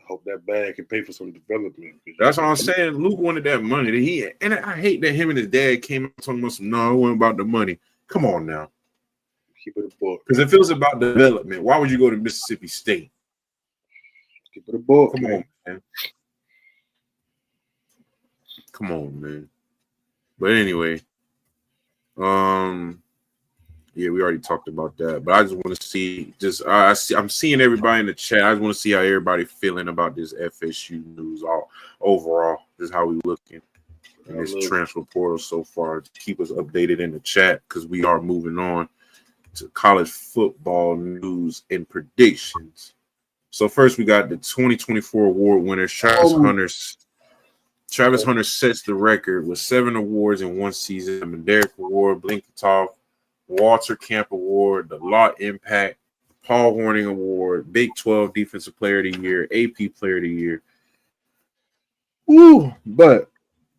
I hope that bag can pay for some development. That's what I'm saying. Luke wanted that money. And I hate that him and his dad came out talking about no, it wasn't about the money. Come on now. Keep it a book. Because if it was about development, why would you go to Mississippi State? Keep it a book. Come on, man. Come on, man. But anyway, yeah, we already talked about that. But I just want to see, I'm seeing everybody in the chat. I just want to see how everybody feeling about this FSU news overall. Just how we looking in this transfer portal so far. Keep us updated in the chat because we are moving on to college football news and predictions. So first, we got the 2024 award winner, Travis Hunter's. Travis Hunter sets the record with 7 awards in one season: the Derek Award, Blinkentov, Walter Camp Award, the Law Impact, Paul Horning Award, Big 12 Defensive Player of the Year, AP Player of the Year. Woo! But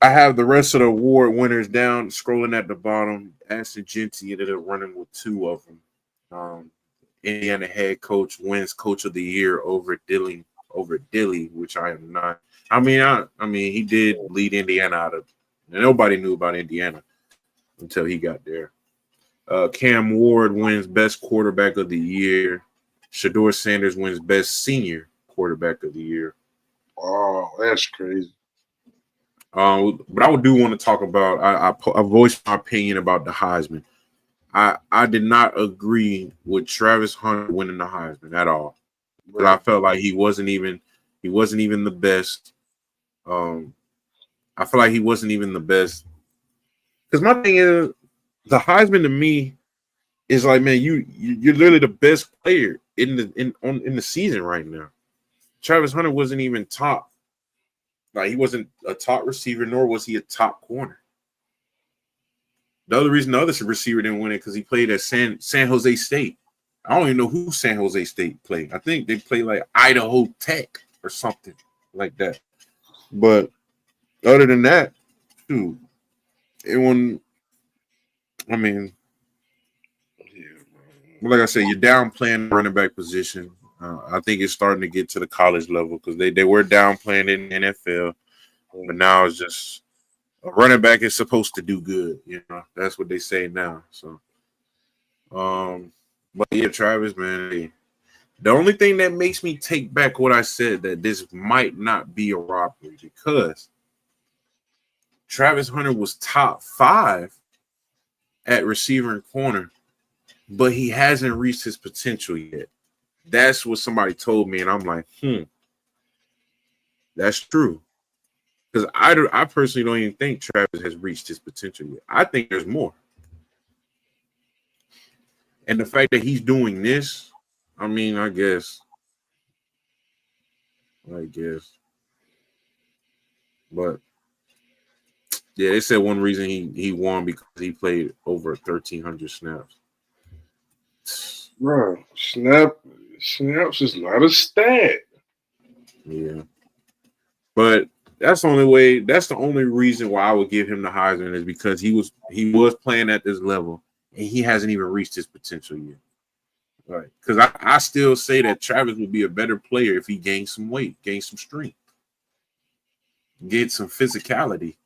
I have the rest of the award winners down, scrolling at the bottom. Ashton Genty ended up running with 2 of them. Indiana head coach wins Coach of the Year over Dilly, which I am not. I mean, he did lead Indiana out of. Nobody knew about Indiana until he got there. Cam Ward wins Best Quarterback of the Year. Shador Sanders wins Best Senior Quarterback of the Year. Oh, that's crazy. But I do want to talk about. I voiced my opinion about the Heisman. I did not agree with Travis Hunter winning the Heisman at all. But I felt like he wasn't even the best. I feel like he wasn't even the best. Because my thing is, the Heisman to me is like, man, you're literally the best player in the season right now. Travis Hunter wasn't even top. Like, he wasn't a top receiver, nor was he a top corner. The other reason the other receiver didn't win it because he played at San Jose State. I don't even know who San Jose State played. I think they played like Idaho Tech or something like that. But other than that, dude, it won. I mean, like I said, you're downplaying the running back position. I think it's starting to get to the college level because they were downplaying it in the NFL, but now it's just a running back is supposed to do good. You know, that's what they say now. So, but yeah, Travis, man, the only thing that makes me take back what I said that this might not be a robbery because Travis Hunter was top 5 at receiver and corner, but he hasn't reached his potential yet. That's what somebody told me, and I'm like, that's true. Because I personally don't even think Travis has reached his potential yet. I think there's more. And the fact that he's doing this, I mean, I guess. But yeah, they said one reason he won because he played over 1,300 snaps. Bro, snaps is not a stat. Yeah. But that's the only way. That's the only reason why I would give him the Heisman is because he was playing at this level and he hasn't even reached his potential yet. Right? Because I still say that Travis would be a better player if he gained some weight, gained some strength, get some physicality.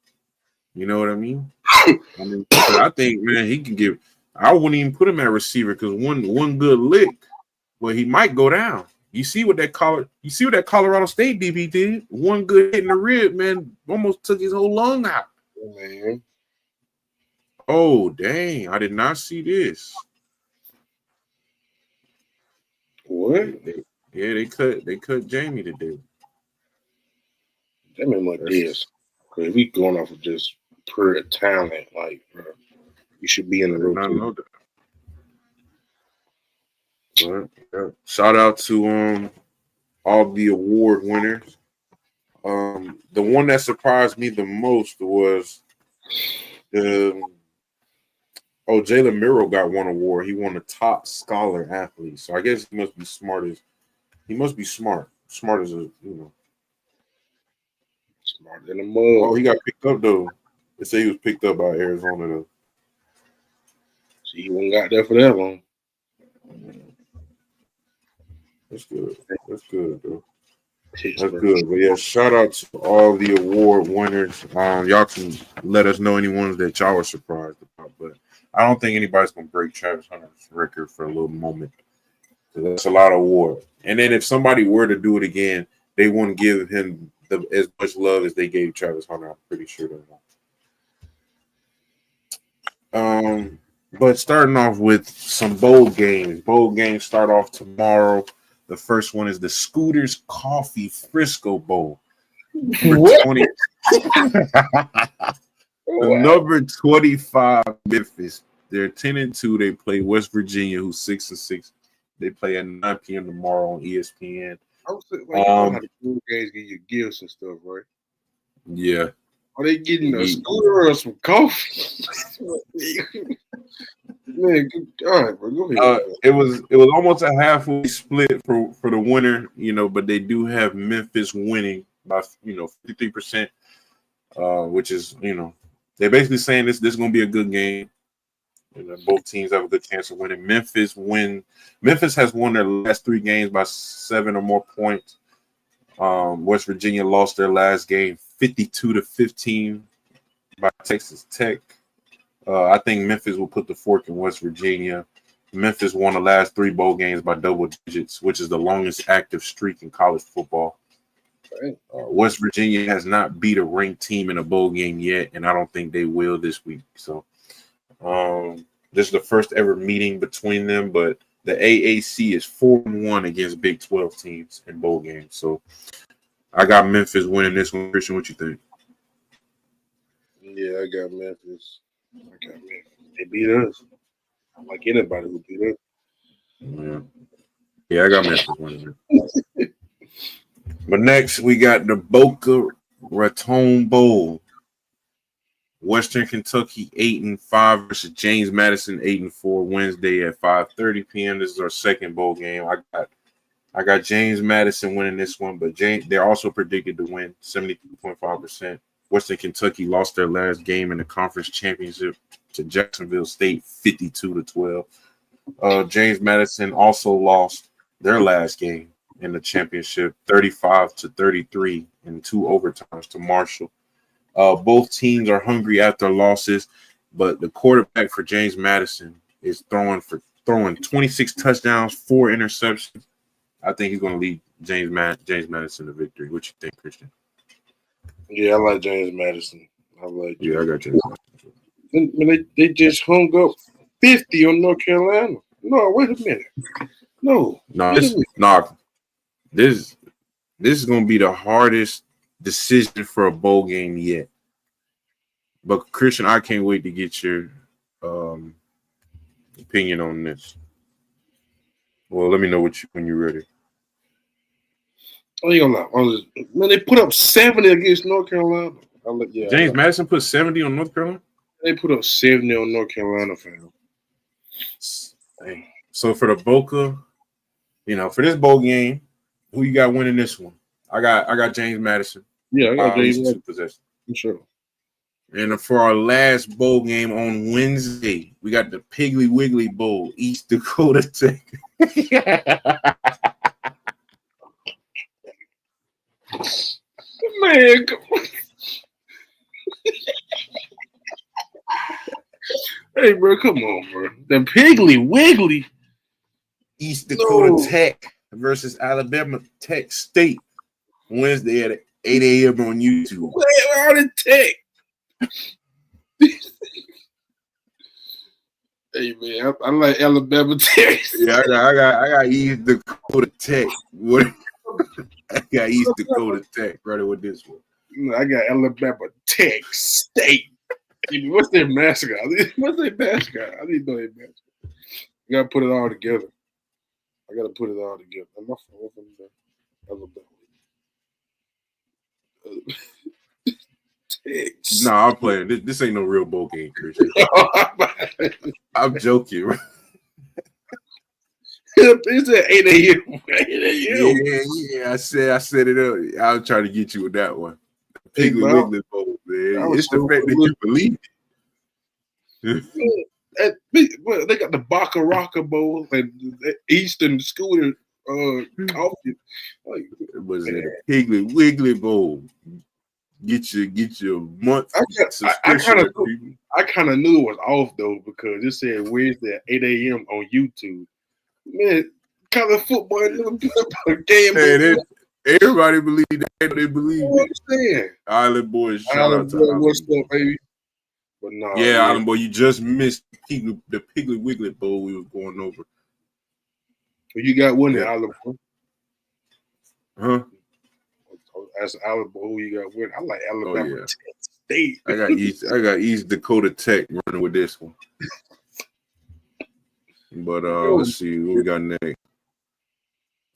You know what I mean? I think, man, he can give. I wouldn't even put him at receiver because one good lick, well, he might go down. You see what that Colorado State DB did? One good hit in the rib, man, almost took his whole lung out. Man. Oh, dang. I did not see this. What? They cut Jamie today. That man like this. Because we going off of just pure talent, like, bro, you should be in the room. But, yeah. Shout out to all the award winners. The one that surprised me the most was Jalen Miro got one award. He won the top scholar athlete. So I guess he must be smart as Smart in the mud. Oh, he got picked up though. They say he was picked up by Arizona though. So he won't got there for that long. That's good. That's good though. That's good. But yeah, shout out to all the award winners. Y'all can let us know any ones that y'all were surprised about. But I don't think anybody's gonna break Travis Hunter's record for a little moment. That's a lot of award. And then if somebody were to do it again, they wouldn't give him as much love as they gave Travis Hunter. I'm pretty sure they won't. But starting off with some bowl games. Bowl games start off tomorrow. The first one is the Scooters Coffee Frisco Bowl. The number 25 Memphis. They're 10-2. They play West Virginia, who's 6-6. They play at 9 p.m. tomorrow on ESPN. I was like, you know how the cool games give you gifts and stuff, right? Yeah. Are they getting a scooter or some coffee? Man, all right, bro. Go ahead. It was almost a halfway split for the winner, but they do have Memphis winning by 53%, which is they're basically saying this is going to be a good game. Both teams have a good chance of winning. Memphis has won their last 3 games by 7 or more points. West Virginia lost their last game 52-15 by Texas Tech. I think Memphis will put the fork in West Virginia. Memphis won the last 3 bowl games by double digits, which is the longest active streak in college football. West Virginia has not beat a ranked team in a bowl game yet, and I don't think they will this week. So this is the first ever meeting between them, but the AAC is 4-1 against Big 12 teams in bowl games. So I got Memphis winning this one. Christian, what you think? Yeah, I got Memphis. They beat us. I'm like anybody who beat us. Yeah, I got Memphis winning. But next, we got the Boca Raton Bowl. Western Kentucky 8-5 versus James Madison 8-4 Wednesday at 5:30 p.m. This is our second bowl game. I got James Madison winning this one, but they're also predicted to win 72.5%. Western Kentucky lost their last game in the conference championship to Jacksonville State 52-12. James Madison also lost their last game in the championship 35-33 in 2 overtimes to Marshall. Both teams are hungry after losses, but the quarterback for James Madison is throwing 26 touchdowns, 4 interceptions. I think he's going to lead James Madison to victory. What you think, Christian? Yeah, I like James Madison. I got James Madison. They just hung up 50 on North Carolina. No, wait a minute. This is going to be the hardest decision for a bowl game yet. But Christian, I can't wait to get your opinion on this. Well, let me know when you're ready. I ain't gonna lie. Man, they put up 70 against North Carolina. James Madison put 70 on North Carolina? They put up 70 on North Carolina, fam. So for the Boca, for this bowl game, who you got winning this one? I got James Madison. Yeah, I got James Madison. Possession. For sure. And for our last bowl game on Wednesday, we got the Piggly Wiggly Bowl, East Dakota Tech. Man, come on. Hey, bro, come on, bro. The Piggly Wiggly. East Dakota Tech versus Alabama Tech State. Wednesday at 8 a.m. on YouTube. Where are the Tech? Hey, man, I like Alabama Tech. Yeah, I got East Dakota Tech. I got East Dakota Tech running with this one. I got Alabama Tech State. What's their mascot? I need to know their mascot. You gotta put it all together. I'm my phone from Alabama. Nah, I'm playing. This ain't no real bowl game, Christian. I'm joking. It's at 8 a.m. 8 a.m. Yeah. I said it earlier. I was trying to get you with that one. Piggly Wiggly Bowl, man. It's the fact that you believe it. They got the Baka Raka Bowl and the Eastern Scooter coffee. Like, it was a Piggly Wiggly Bowl. Get your month. I kind of knew it was off though because it said Wednesday at 8 a.m. on YouTube. Man, college football game. Hey, everybody believe that. They believe it. Island Boys, shout out to Island what's up, baby? But no, Island Boy, you just missed the Piggly Wiggly Bowl we were going over. Well, you got one in Island Boy. Huh? As Alabama, who you got win? I like Alabama Tech State. I got East Dakota Tech running with this one. But let's see what we got next.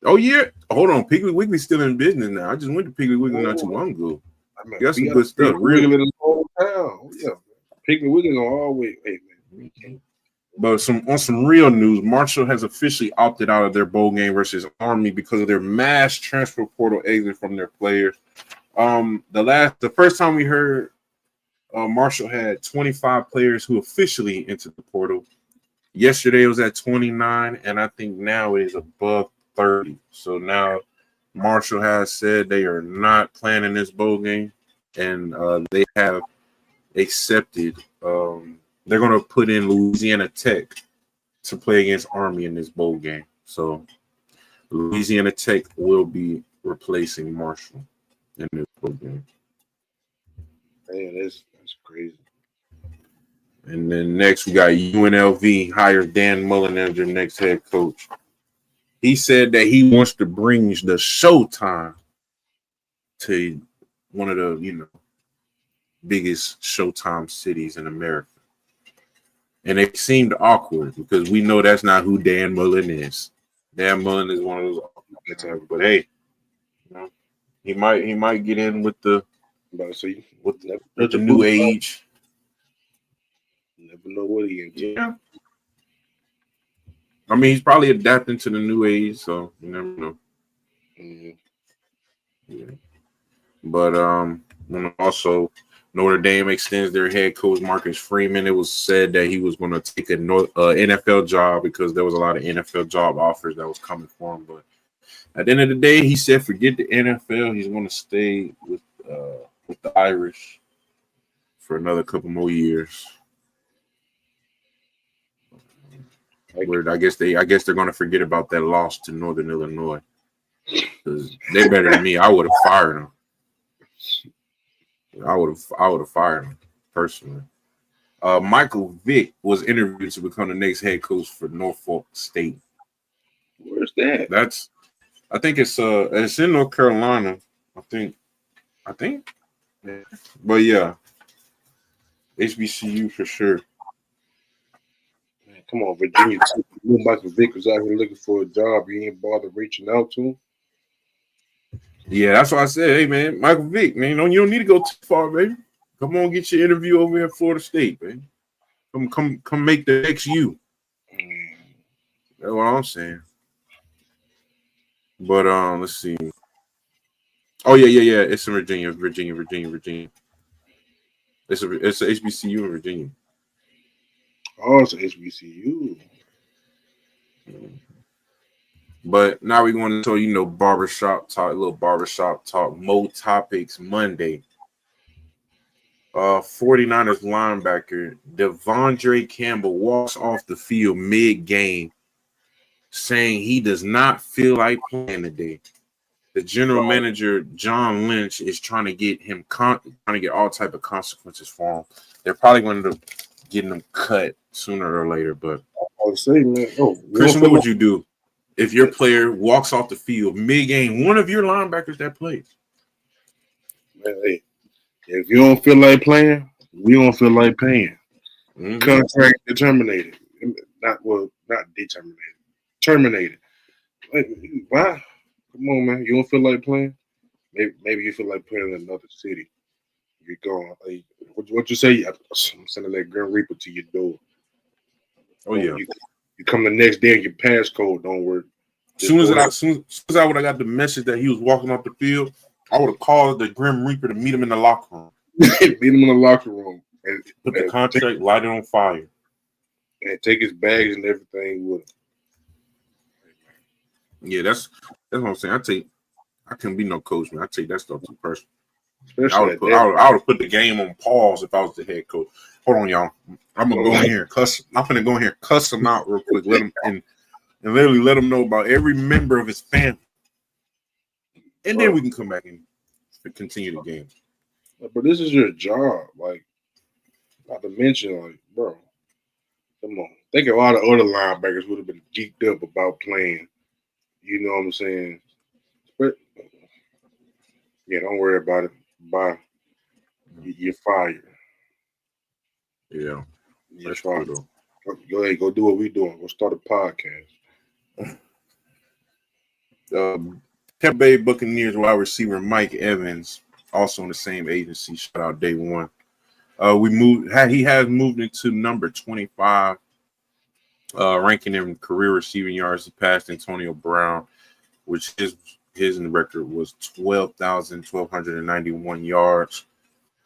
Oh yeah, hold on. Piggly Wiggly's still in business now. I just went to Piggly Wiggly not too long ago. I mean, You got some we got good a stuff. Piggly Wiggly in the whole town. Oh, yeah, Piggly Wiggly gonna always. Hey man, But on some real news, Marshall has officially opted out of their bowl game versus Army because of their mass transfer portal exit from their players. The first time we heard, Marshall had 25 players who officially entered the portal. Yesterday it was at 29, and I think now it is above 30. So now Marshall has said they are not playing in this bowl game, and they have accepted. They're going to put in Louisiana Tech to play against Army in this bowl game. So Louisiana Tech will be replacing Marshall in this bowl game. man, that's crazy. And then next we got UNLV hires Dan Mullen as their next head coach. He said that he wants to bring the Showtime to one of the biggest Showtime cities in America. And it seemed awkward because we know that's not who Dan Mullen is. Dan Mullen is one of those awkward types, but hey, he might get in with the new age. Never know what he into. Yeah. I mean, he's probably adapting to the new age, so you never know. Mm-hmm. Yeah. But also Notre Dame extends their head coach Marcus Freeman. It was said that he was going to take a NFL job because there was a lot of NFL job offers that was coming for him. But at the end of the day, he said, "Forget the NFL. He's going to stay with the Irish for another couple more years." Where I guess they're going to forget about that loss to Northern Illinois because they're better than me. I would have fired them. I would have fired him personally. Michael Vick was interviewed to become the next head coach for Norfolk State. Where's that? I think it's in North Carolina. I think. But yeah, HBCU for sure. Man, come on, Virginia. Michael Vick was out here looking for a job. He ain't bothered reaching out to him. Yeah, that's why I said, hey man, Michael Vick, man, you don't need to go too far, baby. Come on, get your interview over here at Florida State, baby. Come make the next you. That's what I'm saying. But let's see. Oh yeah. It's in Virginia. It's a HBCU in Virginia. Oh, it's a HBCU. But now we're going to barbershop talk, a little barbershop talk, Mo Topics Monday. 49ers linebacker Devondre Campbell walks off the field mid-game saying he does not feel like playing today. The general manager, John Lynch, is trying to get him trying to get all type of consequences for him. They're probably going to get him cut sooner or later. But I'll say, man, Christian, what would you do if your player walks off the field mid-game, one of your linebackers that plays? Man, hey, if you don't feel like playing, we don't feel like paying. Mm-hmm. Contract terminated. Not determinated. Terminated. Like, why? Come on, man. You don't feel like playing? Maybe you feel like playing in another city. You're going. Like, what you say? I'm sending that Grim Reaper to your door. Oh yeah. You come the next day and your passcode don't work. As soon as I would have got the message that he was walking off the field, I would have called the Grim Reaper to meet him in the locker room. Meet him in the locker room and put the contract, light it on fire, and take his bags and everything with him. Yeah, that's what I'm saying. I couldn't be no coach, man. I take that stuff too personal. I would have put the game on pause if I was the head coach. Hold on, y'all. I'm gonna go in here and cuss. I'm gonna go in here and cuss him out real quick. Let him and literally let him know about every member of his family, and then we can come back and continue the game. But this is your job, like, not to mention, like, bro, come on. Think of all the other linebackers would have been geeked up about playing. You know what I'm saying? But yeah, don't worry about it. Bye. You're fired. Yeah. You're fired. Go ahead, go do what we're doing. Go start a podcast. Tampa Bay Buccaneers wide receiver Mike Evans also in the same agency. Shout out Day One. He has moved into number 25, ranking in career receiving yards. He passed Antonio Brown, which his record was 12,191 yards.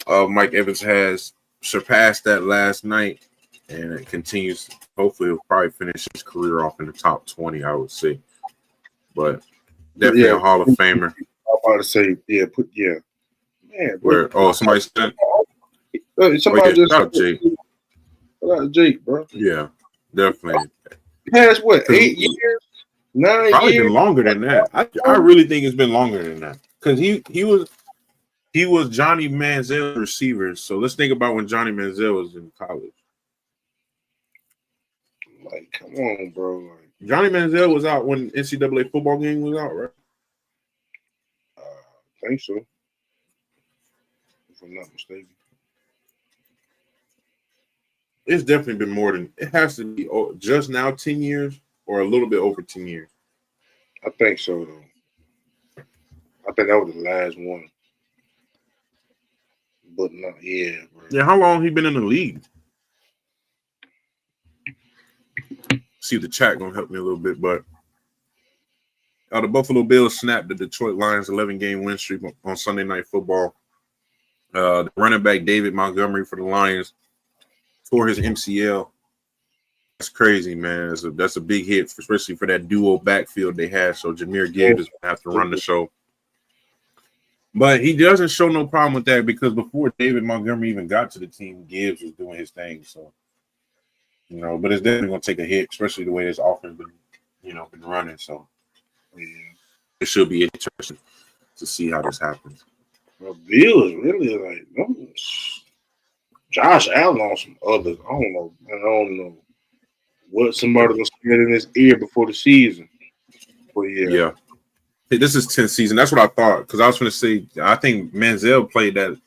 Mike Evans has surpassed that last night, and it continues. Hopefully, he'll probably finish his career off in the top 20, I would say. But definitely a Hall of Famer. I'm about to say, man. Where somebody said, somebody just shout out Jake. Shout out Jake, bro. Yeah, definitely. Past what, 8 years, 9 Probably years? been longer than that. I really think it's been longer than that because he was Johnny Manziel's receiver. So let's think about when Johnny Manziel was in college. Like, come on, bro. Like, Johnny Manziel was out when NCAA football game was out, right? I think so, if I'm not mistaken. It's definitely been more than it has to be. Just now, 10 years or a little bit over 10 years. I think so, though. I think that was the last one. But not, bro. Yeah, how long he been in the league? See the chat gonna help me a little bit, but the Buffalo Bills snapped the Detroit Lions 11-game win streak on Sunday Night Football. The running back David Montgomery for the Lions tore his MCL. That's crazy, man. That's a big hit, especially for that duo backfield they had. So Jahmyr Gibbs is gonna have to run the show. But he doesn't show no problem with that because before David Montgomery even got to the team, Gibbs was doing his thing. So, but it's definitely going to take a hit, especially the way this offense been running. So, it should be interesting to see how this happens. Well, Bill is really like, Josh Allen on some others. I don't know. Man, I don't know what somebody was saying in his ear before the season. But yeah. This is 10th season. That's what I thought. Because I was going to say, I think Manziel played that.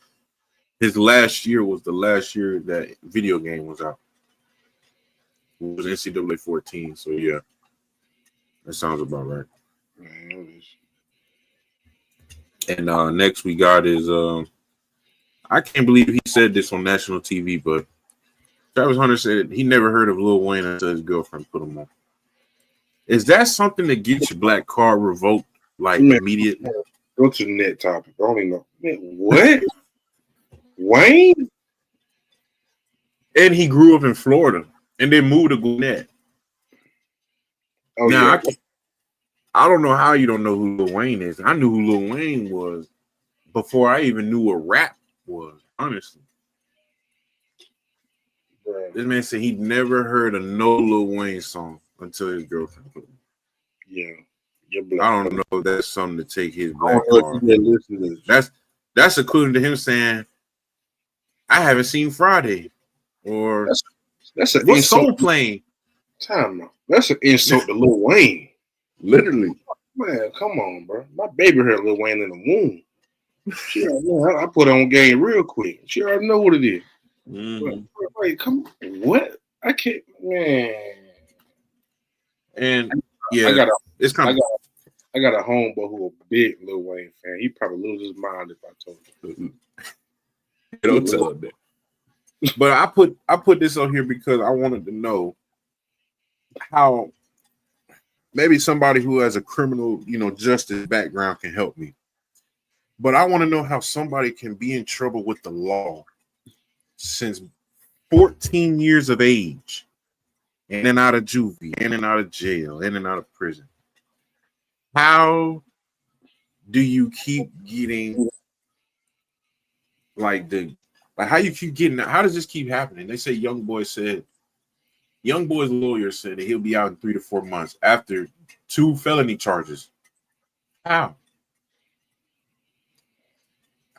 His last year was the last year that video game was out. It was NCAA 14. So, yeah. That sounds about right. Man, and next we got is, I can't believe he said this on national TV, but Travis Hunter said he never heard of Lil Wayne until his girlfriend put him on. Is that something that gets your black card revoked? Like immediately. Go to the net topic. I don't even know. Man, what? Wayne? And he grew up in Florida and then moved to Gwinnett. Oh, now, I don't know how you don't know who Lil Wayne is. I knew who Lil Wayne was before I even knew what rap was, honestly. Right. This man said he'd never heard a no Lil Wayne song until his girlfriend put him. Yeah. I don't know if that's something to take his black card. That's equivalent to him saying, I haven't seen Friday. Or that's an what's insult. Soul playing? Time out. That's an insult to Lil Wayne. Literally. Man, come on, bro. My baby heard Lil Wayne in the womb. I put her on game real quick. She already know what it is. Wait, come on. What? I can't, man. And yeah, it's kind of. I got a homeboy who a big Lil Wayne fan. He probably lose his mind if I told him. Don't tell him that. But I put this on here because I wanted to know how maybe somebody who has a criminal, justice background can help me. But I want to know how somebody can be in trouble with the law since 14 years of age, in and out of juvie, in and out of jail, in and out of prison. How do you keep getting how does this keep happening? They say Youngboy's lawyer said that he'll be out in 3 to 4 months after 2 felony charges. How?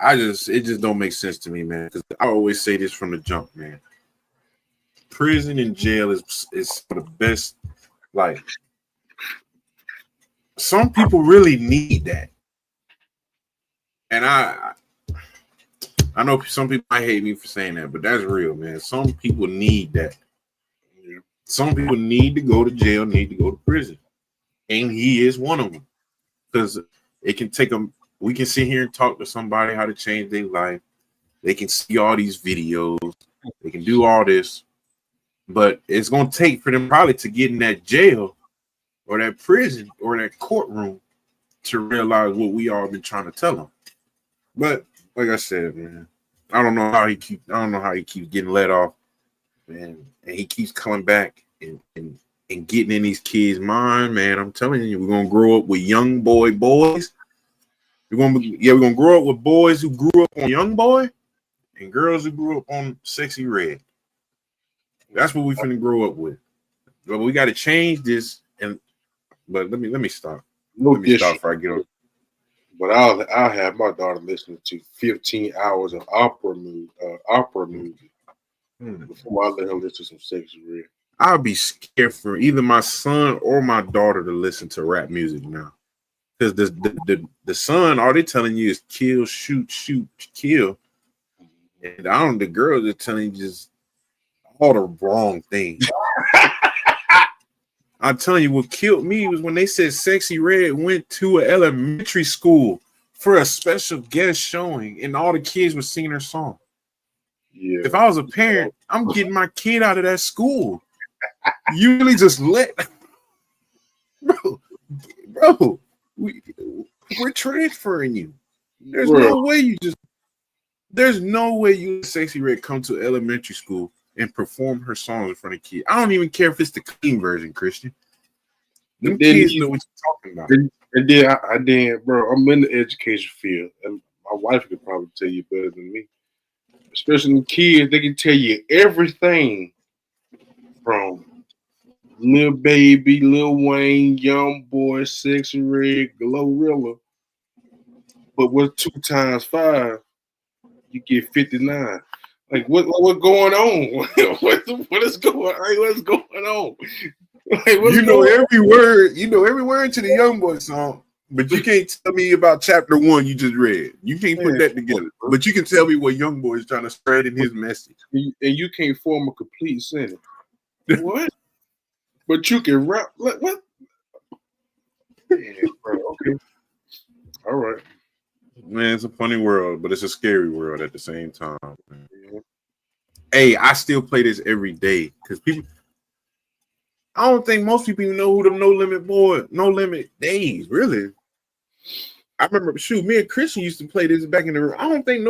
It just don't make sense to me, man. Because I always say this from the jump, man. Prison and jail is the best. Like, some people really need that. And I know some people might hate me for saying that, but that's real, man. Some people need that. Some people need to go to jail, need to go to prison. And he is one of them. Because it can take them we can sit here and talk to somebody how to change their life. They can see all these videos. They can do all this. But it's going to take for them probably to get in that jail or that prison or that courtroom to realize what we all been trying to tell them. But like I said, man, I don't know how he keeps getting let off, man, and he keeps coming back and getting in these kids' mind, man. I'm telling you, we're gonna grow up with young boys. We're gonna grow up with boys who grew up on Young Boy and girls who grew up on Sexy Red. That's what we finna grow up with. But we got to change this. But let me stop. Let me stop before I get on. But I'll have my daughter listening to 15 hours of opera music before I let her listen to some Sexy Red. I'll be scared for either my son or my daughter to listen to rap music now, because the son, all they're telling you is kill, shoot, kill, and the girls are telling you just all the wrong things. I'm telling you, what killed me was when they said Sexy Red went to an elementary school for a special guest showing, and all the kids were singing her song. Yeah. If I was a parent, I'm getting my kid out of that school. You really just bro, we're transferring you. There's no way you let Sexy Red come to elementary school and perform her songs in front of kids. I don't even care if it's the clean version, Christian. Them kids know what you're talking about. And then, bro, I'm in the education field, and my wife could probably tell you better than me. Especially the kids, they can tell you everything from Lil Baby, Lil Wayne, Young Boy, Sexy Red, Glorilla. But what's 2 times 5? You get 59. Like what's going on? What is going on? Like, every word. You know every word to the Young Boy song, but you can't tell me about chapter 1 you just read. You can't put that together. But you can tell me what Young Boy is trying to spread in his message. And you can't form a complete sentence. What? But you can rap. What? Yeah, bro. Okay. All right. Man, it's a funny world, but it's a scary world at the same time. Man. Yeah. Hey, I still play this every day because I don't think most people even know who the No Limit Days, really. I remember, me and Christian used to play this back in the room. I don't think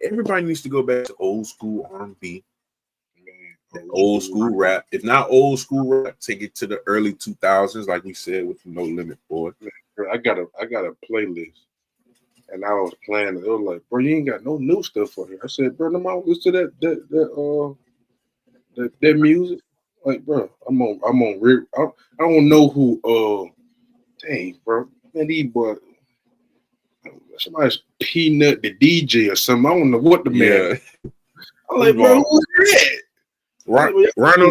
everybody needs to go back to old school R&B, old school rap. If not old school rap, take it to the early 2000s, like we said with the No Limit Boy. I got a playlist, and I was playing it. It was like, bro, you ain't got no new stuff for here. I said, bro, I'm out listen to that music. Like, bro, I'm on. I don't know who. Dang, bro, man, these boy. Somebody's Peanut the DJ or something. I don't know what the man. I'm like, bro, who's that? Rhino.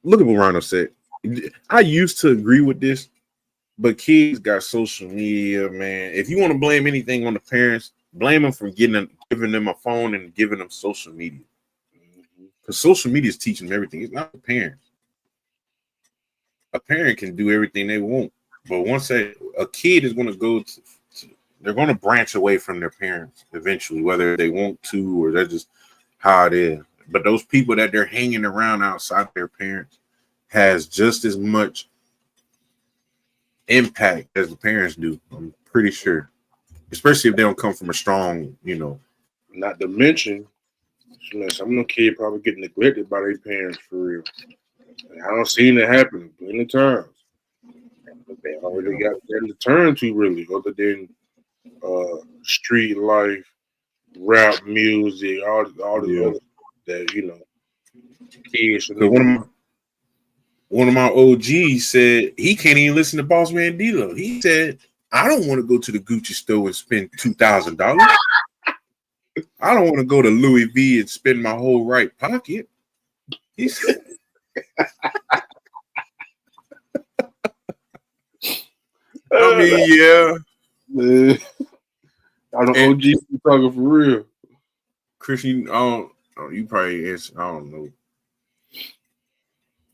Look at what Rhino said. I used to agree with this, but kids got social media, man. If you want to blame anything on the parents, blame them for giving them a phone and giving them social media. Because social media is teaching them everything. It's not the parents. A parent can do everything they want. But once a kid is going to go they're going to branch away from their parents eventually, whether they want to or that's just how it is. But those people that they're hanging around outside their parents has just as much impact as the parents do. I'm pretty sure, especially if they don't come from a strong, Not to mention, some of the kids probably get neglected by their parents for real. I don't see it happen plenty of times. They already got them to turn to really, other than street life, rap music, all the other that kids. One of my OGs said he can't even listen to Boss Man D-Lo. He said, I don't want to go to the Gucci store and spend $2,000. I don't want to go to Louis V and spend my whole right pocket. He said, I mean, yeah. I don't know. OG talking for real. Christian, you probably answer. I don't know.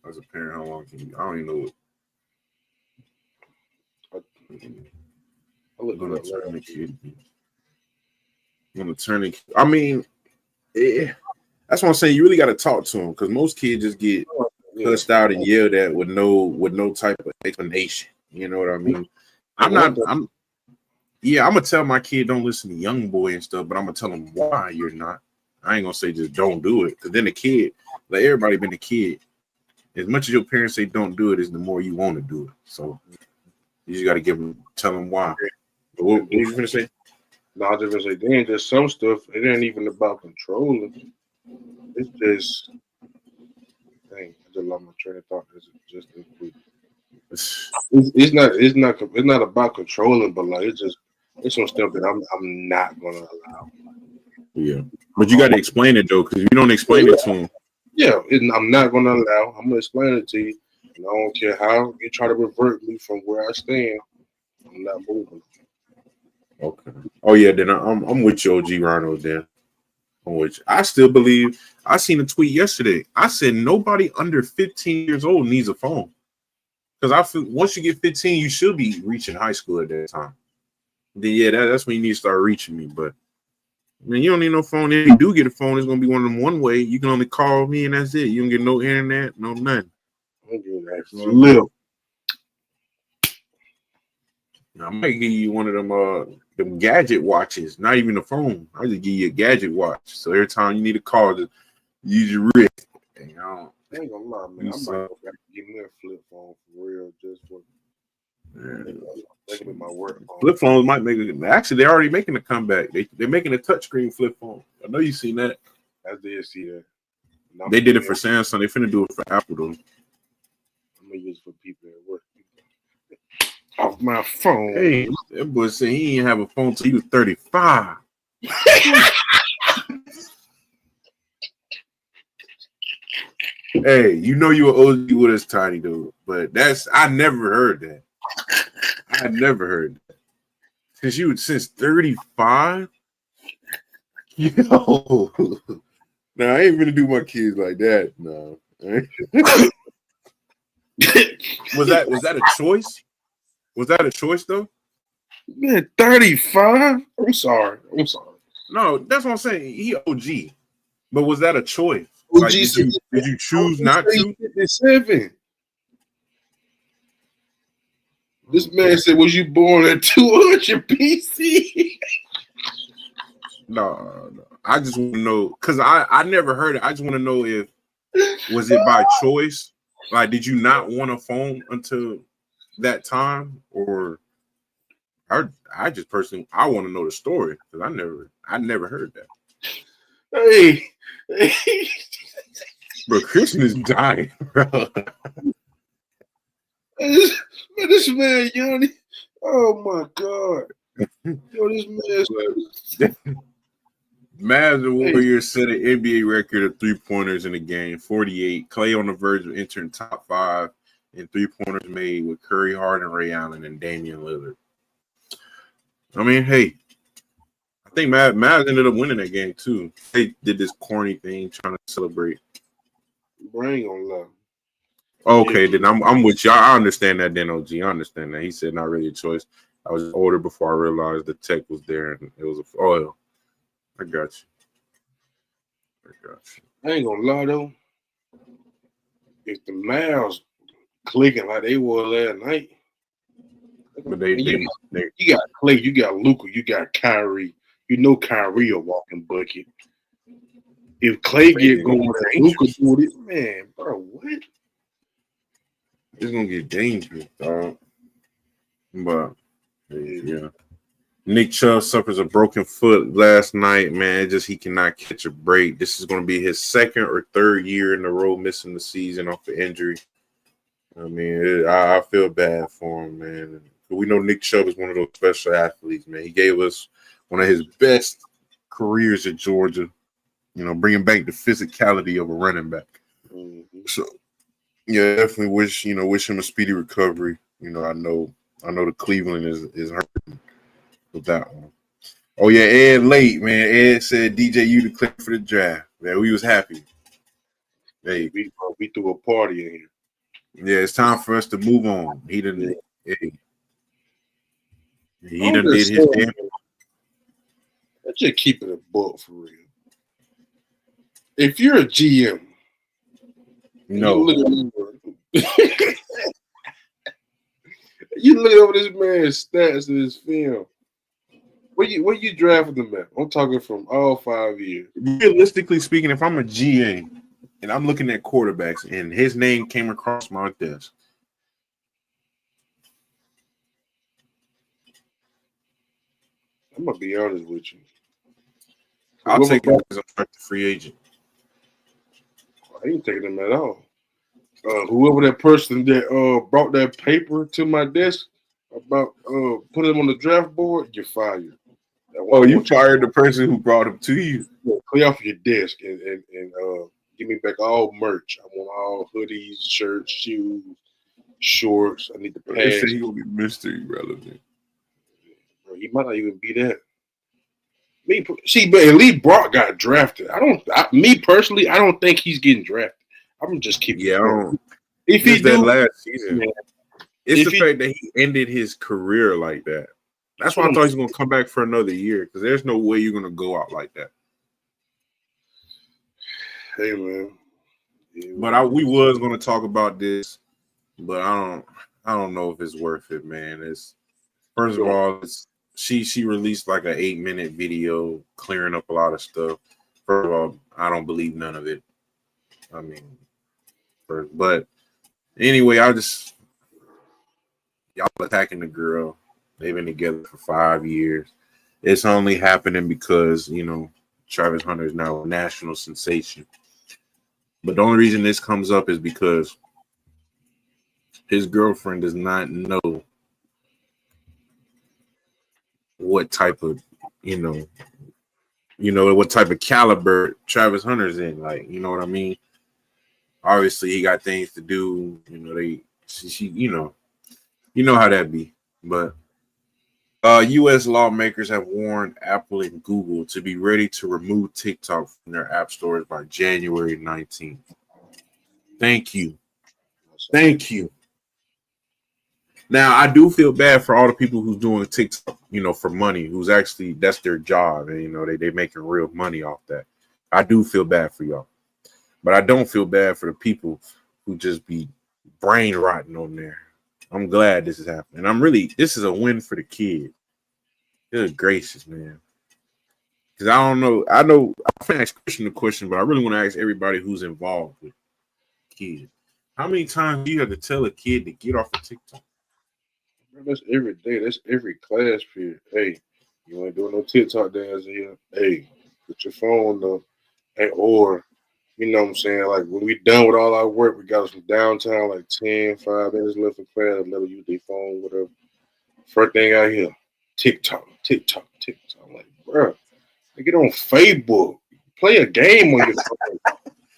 As a parent, how long can you? I don't even know. looked gonna it up. turn the kid. Gonna turn it. I mean, that's what I'm saying. You really got to talk to them because most kids just get cussed out and yelled at with no type of explanation. You know what I mean? I'm gonna tell my kid don't listen to Young Boy and stuff, but I'm gonna tell him why you're not. I ain't gonna say just don't do it, because then the kid, like everybody been a kid. As much as your parents say don't do it, is the more you want to do it. So you just got to tell them why. But what you gonna say? No, I was just gonna say, then there's some stuff. It ain't even about controlling. It's just, dang, I just lost my train of thought. It's not about controlling, but like it's some stuff that I'm not gonna allow. Yeah, but you got to explain it though, because if you don't explain it to them. Yeah, I'm not gonna allow. I'm gonna explain it to you, and I don't care how you try to revert me from where I stand. I'm not moving. Okay. Oh yeah, then I'm with you, OG Rhino. Then I'm with you. I still believe. I seen a tweet yesterday. I said nobody under 15 years old needs a phone, because I feel once you get 15, you should be reaching high school at that time. Then yeah, that's when you need to start reaching me. But I mean, you don't need no phone. If you do get a phone, it's gonna be one of them one way. You can only call me and that's it. You don't get no internet, no nothing. I'm getting that flip. I might give you one of them gadget watches, not even a phone. I just give you a gadget watch. So every time you need a call, just use your wrist. I ain't gonna lie, man. I might go back and give me a flip phone for real, just for my work phone. Flip phones might make it. Actually, they're already making a comeback. They're making a touchscreen flip phone. I know you've seen that. I did see that. They did it for Samsung. They finna do it for Apple though. I'm gonna use it for people at work. Off my phone. Hey, that boy said he didn't have a phone till he was 35. Hey, you know you were OG with us, Tiny dude, but I never heard that. I never heard that. Since 35? Yo. Now I ain't gonna do my kids like that. No. Was that a choice? Was that a choice though? Man, 35? I'm sorry. No, that's what I'm saying. He OG. But was that a choice? Like, did you choose not to? 57. This man said, was you born at 200 BC? No. I just want to know, because I never heard it. I just want to know was it by choice? Like, did you not want a phone until that time? Or I just personally, I want to know the story, because I never heard that. Hey. Bro, Christian is dying, bro. This man, Yanni. Oh my God. Yo, this man. Mavs and Warriors set an NBA record of 3-pointers in the game, 48. Clay on the verge of entering top 5 in 3-pointers made with Curry, Harden, Ray Allen, and Damian Lillard. I mean, hey, I think Mavs ended up winning that game too. They did this corny thing trying to celebrate. Brain on love. Okay, then I'm with you. I understand that, then OG. I understand that. He said not really a choice. I was older before I realized the tech was there and it was a foil. I got you. I ain't gonna lie though. If the Mavs clicking like they were last night, but you got Clay, you got Luka, you got Kyrie. You know Kyrie a walking bucket. If Clay get going, Luka do it, man, bro. What? It's gonna get dangerous, dog. But yeah. Nick Chubb suffers a broken foot last night, man. He cannot catch a break. This is going to be his second or third year in a row missing the season off the injury. I mean, I feel bad for him, man. We know Nick Chubb is one of those special athletes, man. He gave us one of his best careers at Georgia, bringing back the physicality of a running back. Mm-hmm. So, yeah, definitely wish him a speedy recovery. I know the Cleveland is hurting with that one. Oh yeah, Ed late, man. Ed said DJU declared for the draft. Man, we was happy. Hey, we threw a party in here. Yeah, it's time for us to move on. He didn't. Hey. He done did his damage. Let's just keep it a book for real. If you're a GM, no, you look over this man's stats in his film. Where you drafted him at? I'm talking from all 5 years. Realistically speaking, if I'm a GA and I'm looking at quarterbacks and his name came across my desk, I'm gonna be honest with you. I'll take him as a free agent. I ain't taking him at all. Whoever that person that brought that paper to my desk about putting him on the draft board, you're fired. Oh, you fired the person who brought him to you? Clear off your desk and give me back all merch. I want all hoodies, shirts, shoes, shorts. I need the pads. They say he gonna be Mr. Irrelevant. Bro, he might not even be that. But at least Brock got drafted. Me personally, I don't think he's getting drafted. I'm just keeping. Yeah, I don't. If he that do last season, man, it's the fact that he ended his career like that. That's why I thought he was gonna come back for another year, because there's no way you're gonna go out like that. Hey man, yeah, but we was gonna talk about this, but I don't know if it's worth it, man. First of all, she released like an 8-minute video clearing up a lot of stuff. First of all, I don't believe none of it. I mean, but anyway, y'all attacking the girl. They've been together for 5 years. It's only happening because, Travis Hunter is now a national sensation. But the only reason this comes up is because his girlfriend does not know what type of, what type of caliber Travis Hunter's in. Like, you know what I mean? Obviously, he got things to do. You know how that be. But U.S. lawmakers have warned Apple and Google to be ready to remove TikTok from their app stores by January 19th. Thank you. Now, I do feel bad for all the people who's doing TikTok, for money, who's actually, that's their job. And, they making real money off that. I do feel bad for y'all. But I don't feel bad for the people who just be brain rotting on there. I'm glad this is happening. This is a win for the kid. Good gracious, man. Because I don't know. I know I'm going to ask Christian the question, but I really want to ask everybody who's involved with kids. How many times do you have to tell a kid to get off of TikTok? That's every day. That's every class period. Hey, you ain't doing no TikTok dance here. Hey, put your phone up. Hey, or, you know what I'm saying? Like, when we done with all our work, we got some downtime, like 5 minutes left in class, let them use their phone, whatever. First thing I hear, TikTok. I'm like, bro, get on Facebook. Play a game on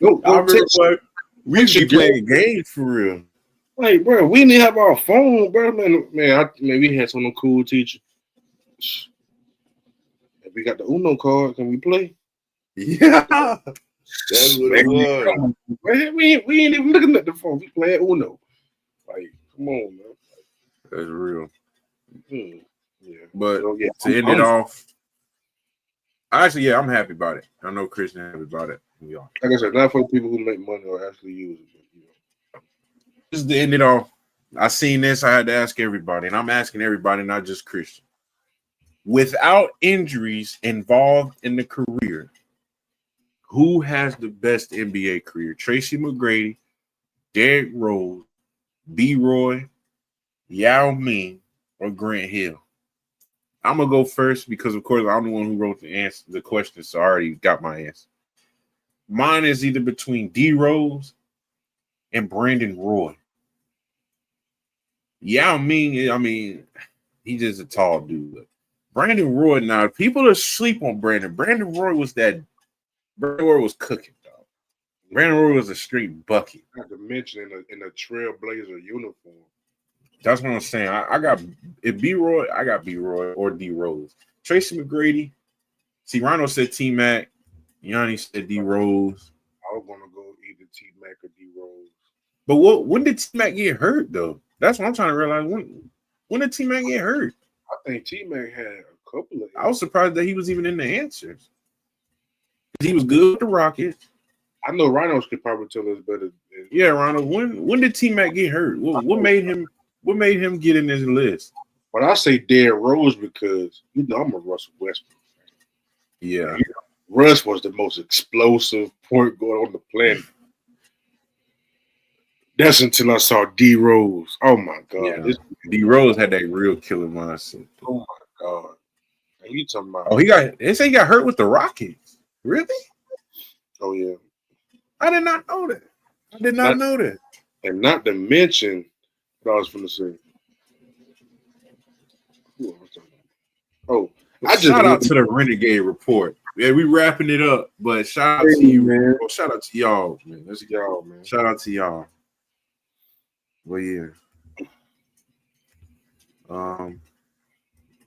your phone. We used to be playing games for real. Like, bro, we didn't have our phone, bro. Man, we had some cool teachers. If we got the Uno card, can we play? Yeah. That's what it was. We ain't even looking at the phone. We playing Uno. Like, come on, man. That's real. Yeah. But to end it off, actually, I'm happy about it. I know Christian happy about it. Like I said, not for people who make money or actually use it. Just to end it off, I seen this. I had to ask everybody, and I'm asking everybody, not just Christian. Without injuries involved in the career, who has the best NBA career? Tracy McGrady, Derrick Rose, B. Roy, Yao Ming, or Grant Hill? I'm gonna go first because, of course, I'm the one who wrote the question, so I already got my answer. Mine is either between D. Rose and Brandon Roy. Yao Ming, I mean, he's just a tall dude. Brandon Roy, now people are asleep on Brandon. Brandon Roy was cooking, dog. Brandon Roy was a straight bucket. Not to mention in a Trailblazer uniform. That's what I'm saying. I got B. Roy or D. Rose. Tracy McGrady. See, Rhino said T Mac. Yanni said D. Rose. I was gonna go either T Mac or D. Rose. But when did T Mac get hurt though? That's what I'm trying to realize. When did T Mac get hurt? I think T-Mac had a couple of. I was surprised that he was even in the answers. He was good with the Rockets. I know Rhinos could probably tell us better. Yeah, Ronald. When did T-Mac get hurt? What made him get in this list? But I say Derrick Rose because I'm a Russell Westbrook fan. Yeah. Russ was the most explosive point guard on the planet. That's until I saw D Rose. Oh my God. Yeah. D Rose had that real killer mindset. Oh my God. And you talking about they say he got hurt with the Rockets. Really? Oh yeah. I did not know that. I did not know that. And not to mention what I was gonna say. Oh, shout out to the Renegade Report. Yeah, we wrapping it up, but shout out to you, man. Well, shout out to y'all, man. Let's y'all, man. Shout out to y'all. Well, yeah.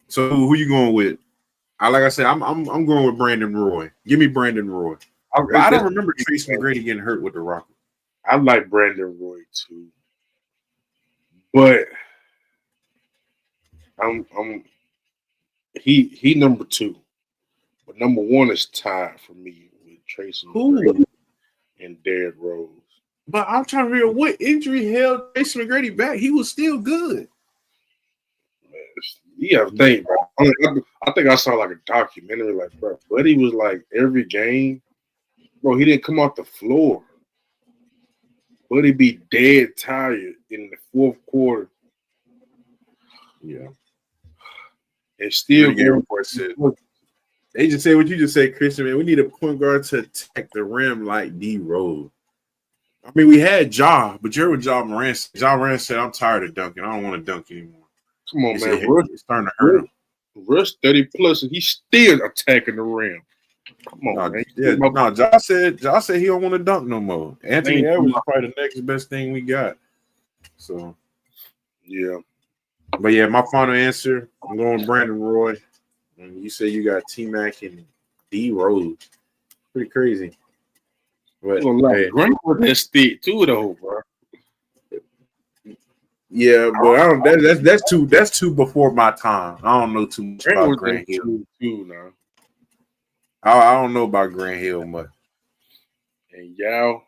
So who you going with? Like I said, I'm going with Brandon Roy. Give me Brandon Roy. I don't remember Tracy McGrady getting hurt with the Rockets. I like Brandon Roy too, but he number 2, but number 1 is tied for me with Tracy McGrady and Derrick Rose. But I'm trying to figure out what injury held Tracy McGrady back. He was still good. You have to think, bro. I think I saw like a documentary, like, bro, Buddy was like every game, bro, he didn't come off the floor. Buddy be dead tired in the 4th quarter. Yeah. And still they just say what you just said, Christian, man. We need a point guard to attack the rim like D Rose. I mean, we had Ja, but you're with Ja Moran. Ja Moran said, I'm tired of dunking. I don't want to dunk anymore. Come on, man. It's starting to hurt him. Russ 30 plus, and he's still attacking the rim. Come on, man. Ja said he don't want to dunk no more. Anthony Edwards is probably the next best thing we got. So, yeah. But yeah, my final answer, I'm going Brandon Roy. And you say you got T-Mac and D Rose. Pretty crazy. But great with that stick too, though, bro. Yeah, but I don't. That's too before my time. I don't know too much about Grant Hill. Now. I don't know about Grant Hill much. And Yao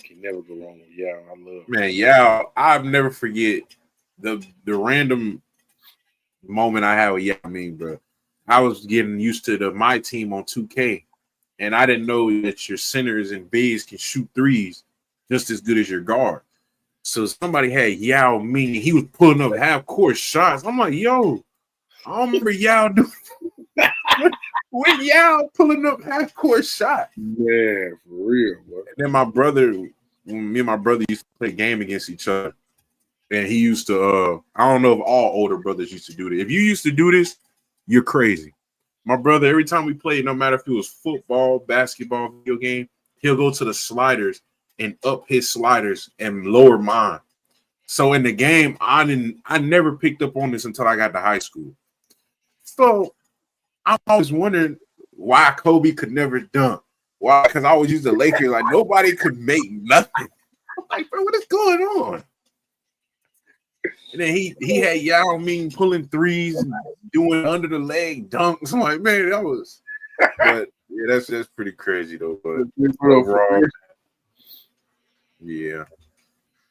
can never go wrong with Yao. I love man Yao. I'll never forget the random moment I had with Yao. I mean, bro, I was getting used to my team on 2K, and I didn't know that your centers and bigs can shoot threes just as good as your guard. So somebody had Yao meaning he was pulling up half-court shots. I'm like, yo, I don't remember Yao doing with Yao pulling up half-court shots. Yeah, for real, bro. And then me and my brother used to play a game against each other. And he used to, I don't know if all older brothers used to do this. If you used to do this, you're crazy. My brother, every time we played, no matter if it was football, basketball, video game, he'll go to the sliders and up his sliders and lower mine. So in the game, I never picked up on this until I got to high school. So I'm always wondering why Kobe could never dunk. Why? Because I always used the Lakers like nobody could make nothing. I'm like, bro, what is going on? And then he had Yao Ming pulling threes and doing under the leg dunks. I'm like, man, that was. But yeah, that's pretty crazy though. But overall. Yeah.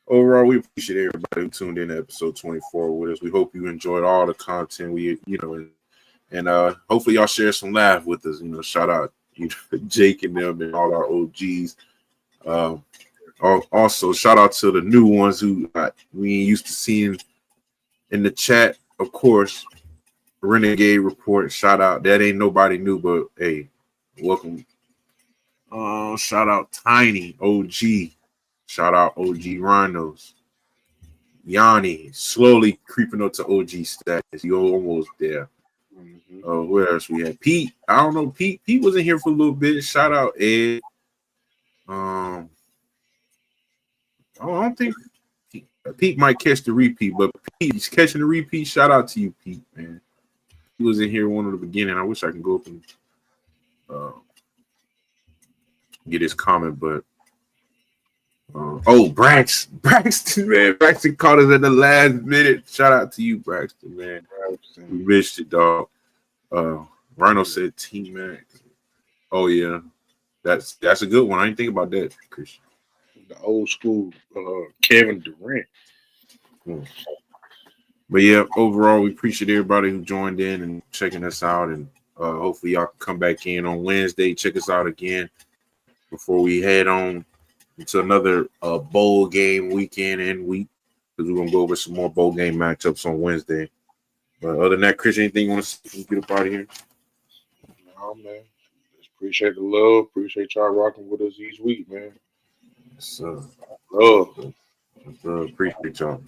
Overall, we appreciate everybody who tuned in to episode 24 with us. We hope you enjoyed all the content and hopefully y'all share some laugh with us. Shout out Jake and them and all our OGs. Also, shout out to the new ones who we ain't used to seeing in the chat. Of course, Renegade Report. Shout out. That ain't nobody new, but hey, welcome. Shout out Tiny OG. Shout out OG Rhinos. Yanni slowly creeping up to OG status. You almost there. Mm-hmm. Where else we had? Pete. I don't know. Pete was in here for a little bit. Shout out Ed. I don't think Pete might catch the repeat, but Pete's catching the repeat. Shout out to you, Pete, man. He was in here one of the beginning. I wish I can go up and get his comment, but Braxton, man. Braxton caught us at the last minute. Shout out to you, Braxton, man. We missed it, dog. Rhino said T-Mac. Oh, yeah. That's a good one. I didn't think about that, Christian. The old school Kevin Durant. But yeah, overall, we appreciate everybody who joined in and checking us out. And hopefully y'all can come back in on Wednesday. Check us out again before we head on into another bowl game weekend and week. Because we're going to go over some more bowl game matchups on Wednesday. But other than that, Chris, anything you want to say before we get up out of here? No, man. Just appreciate the love. Appreciate y'all rocking with us each week, man. Yes, Love. appreciate y'all.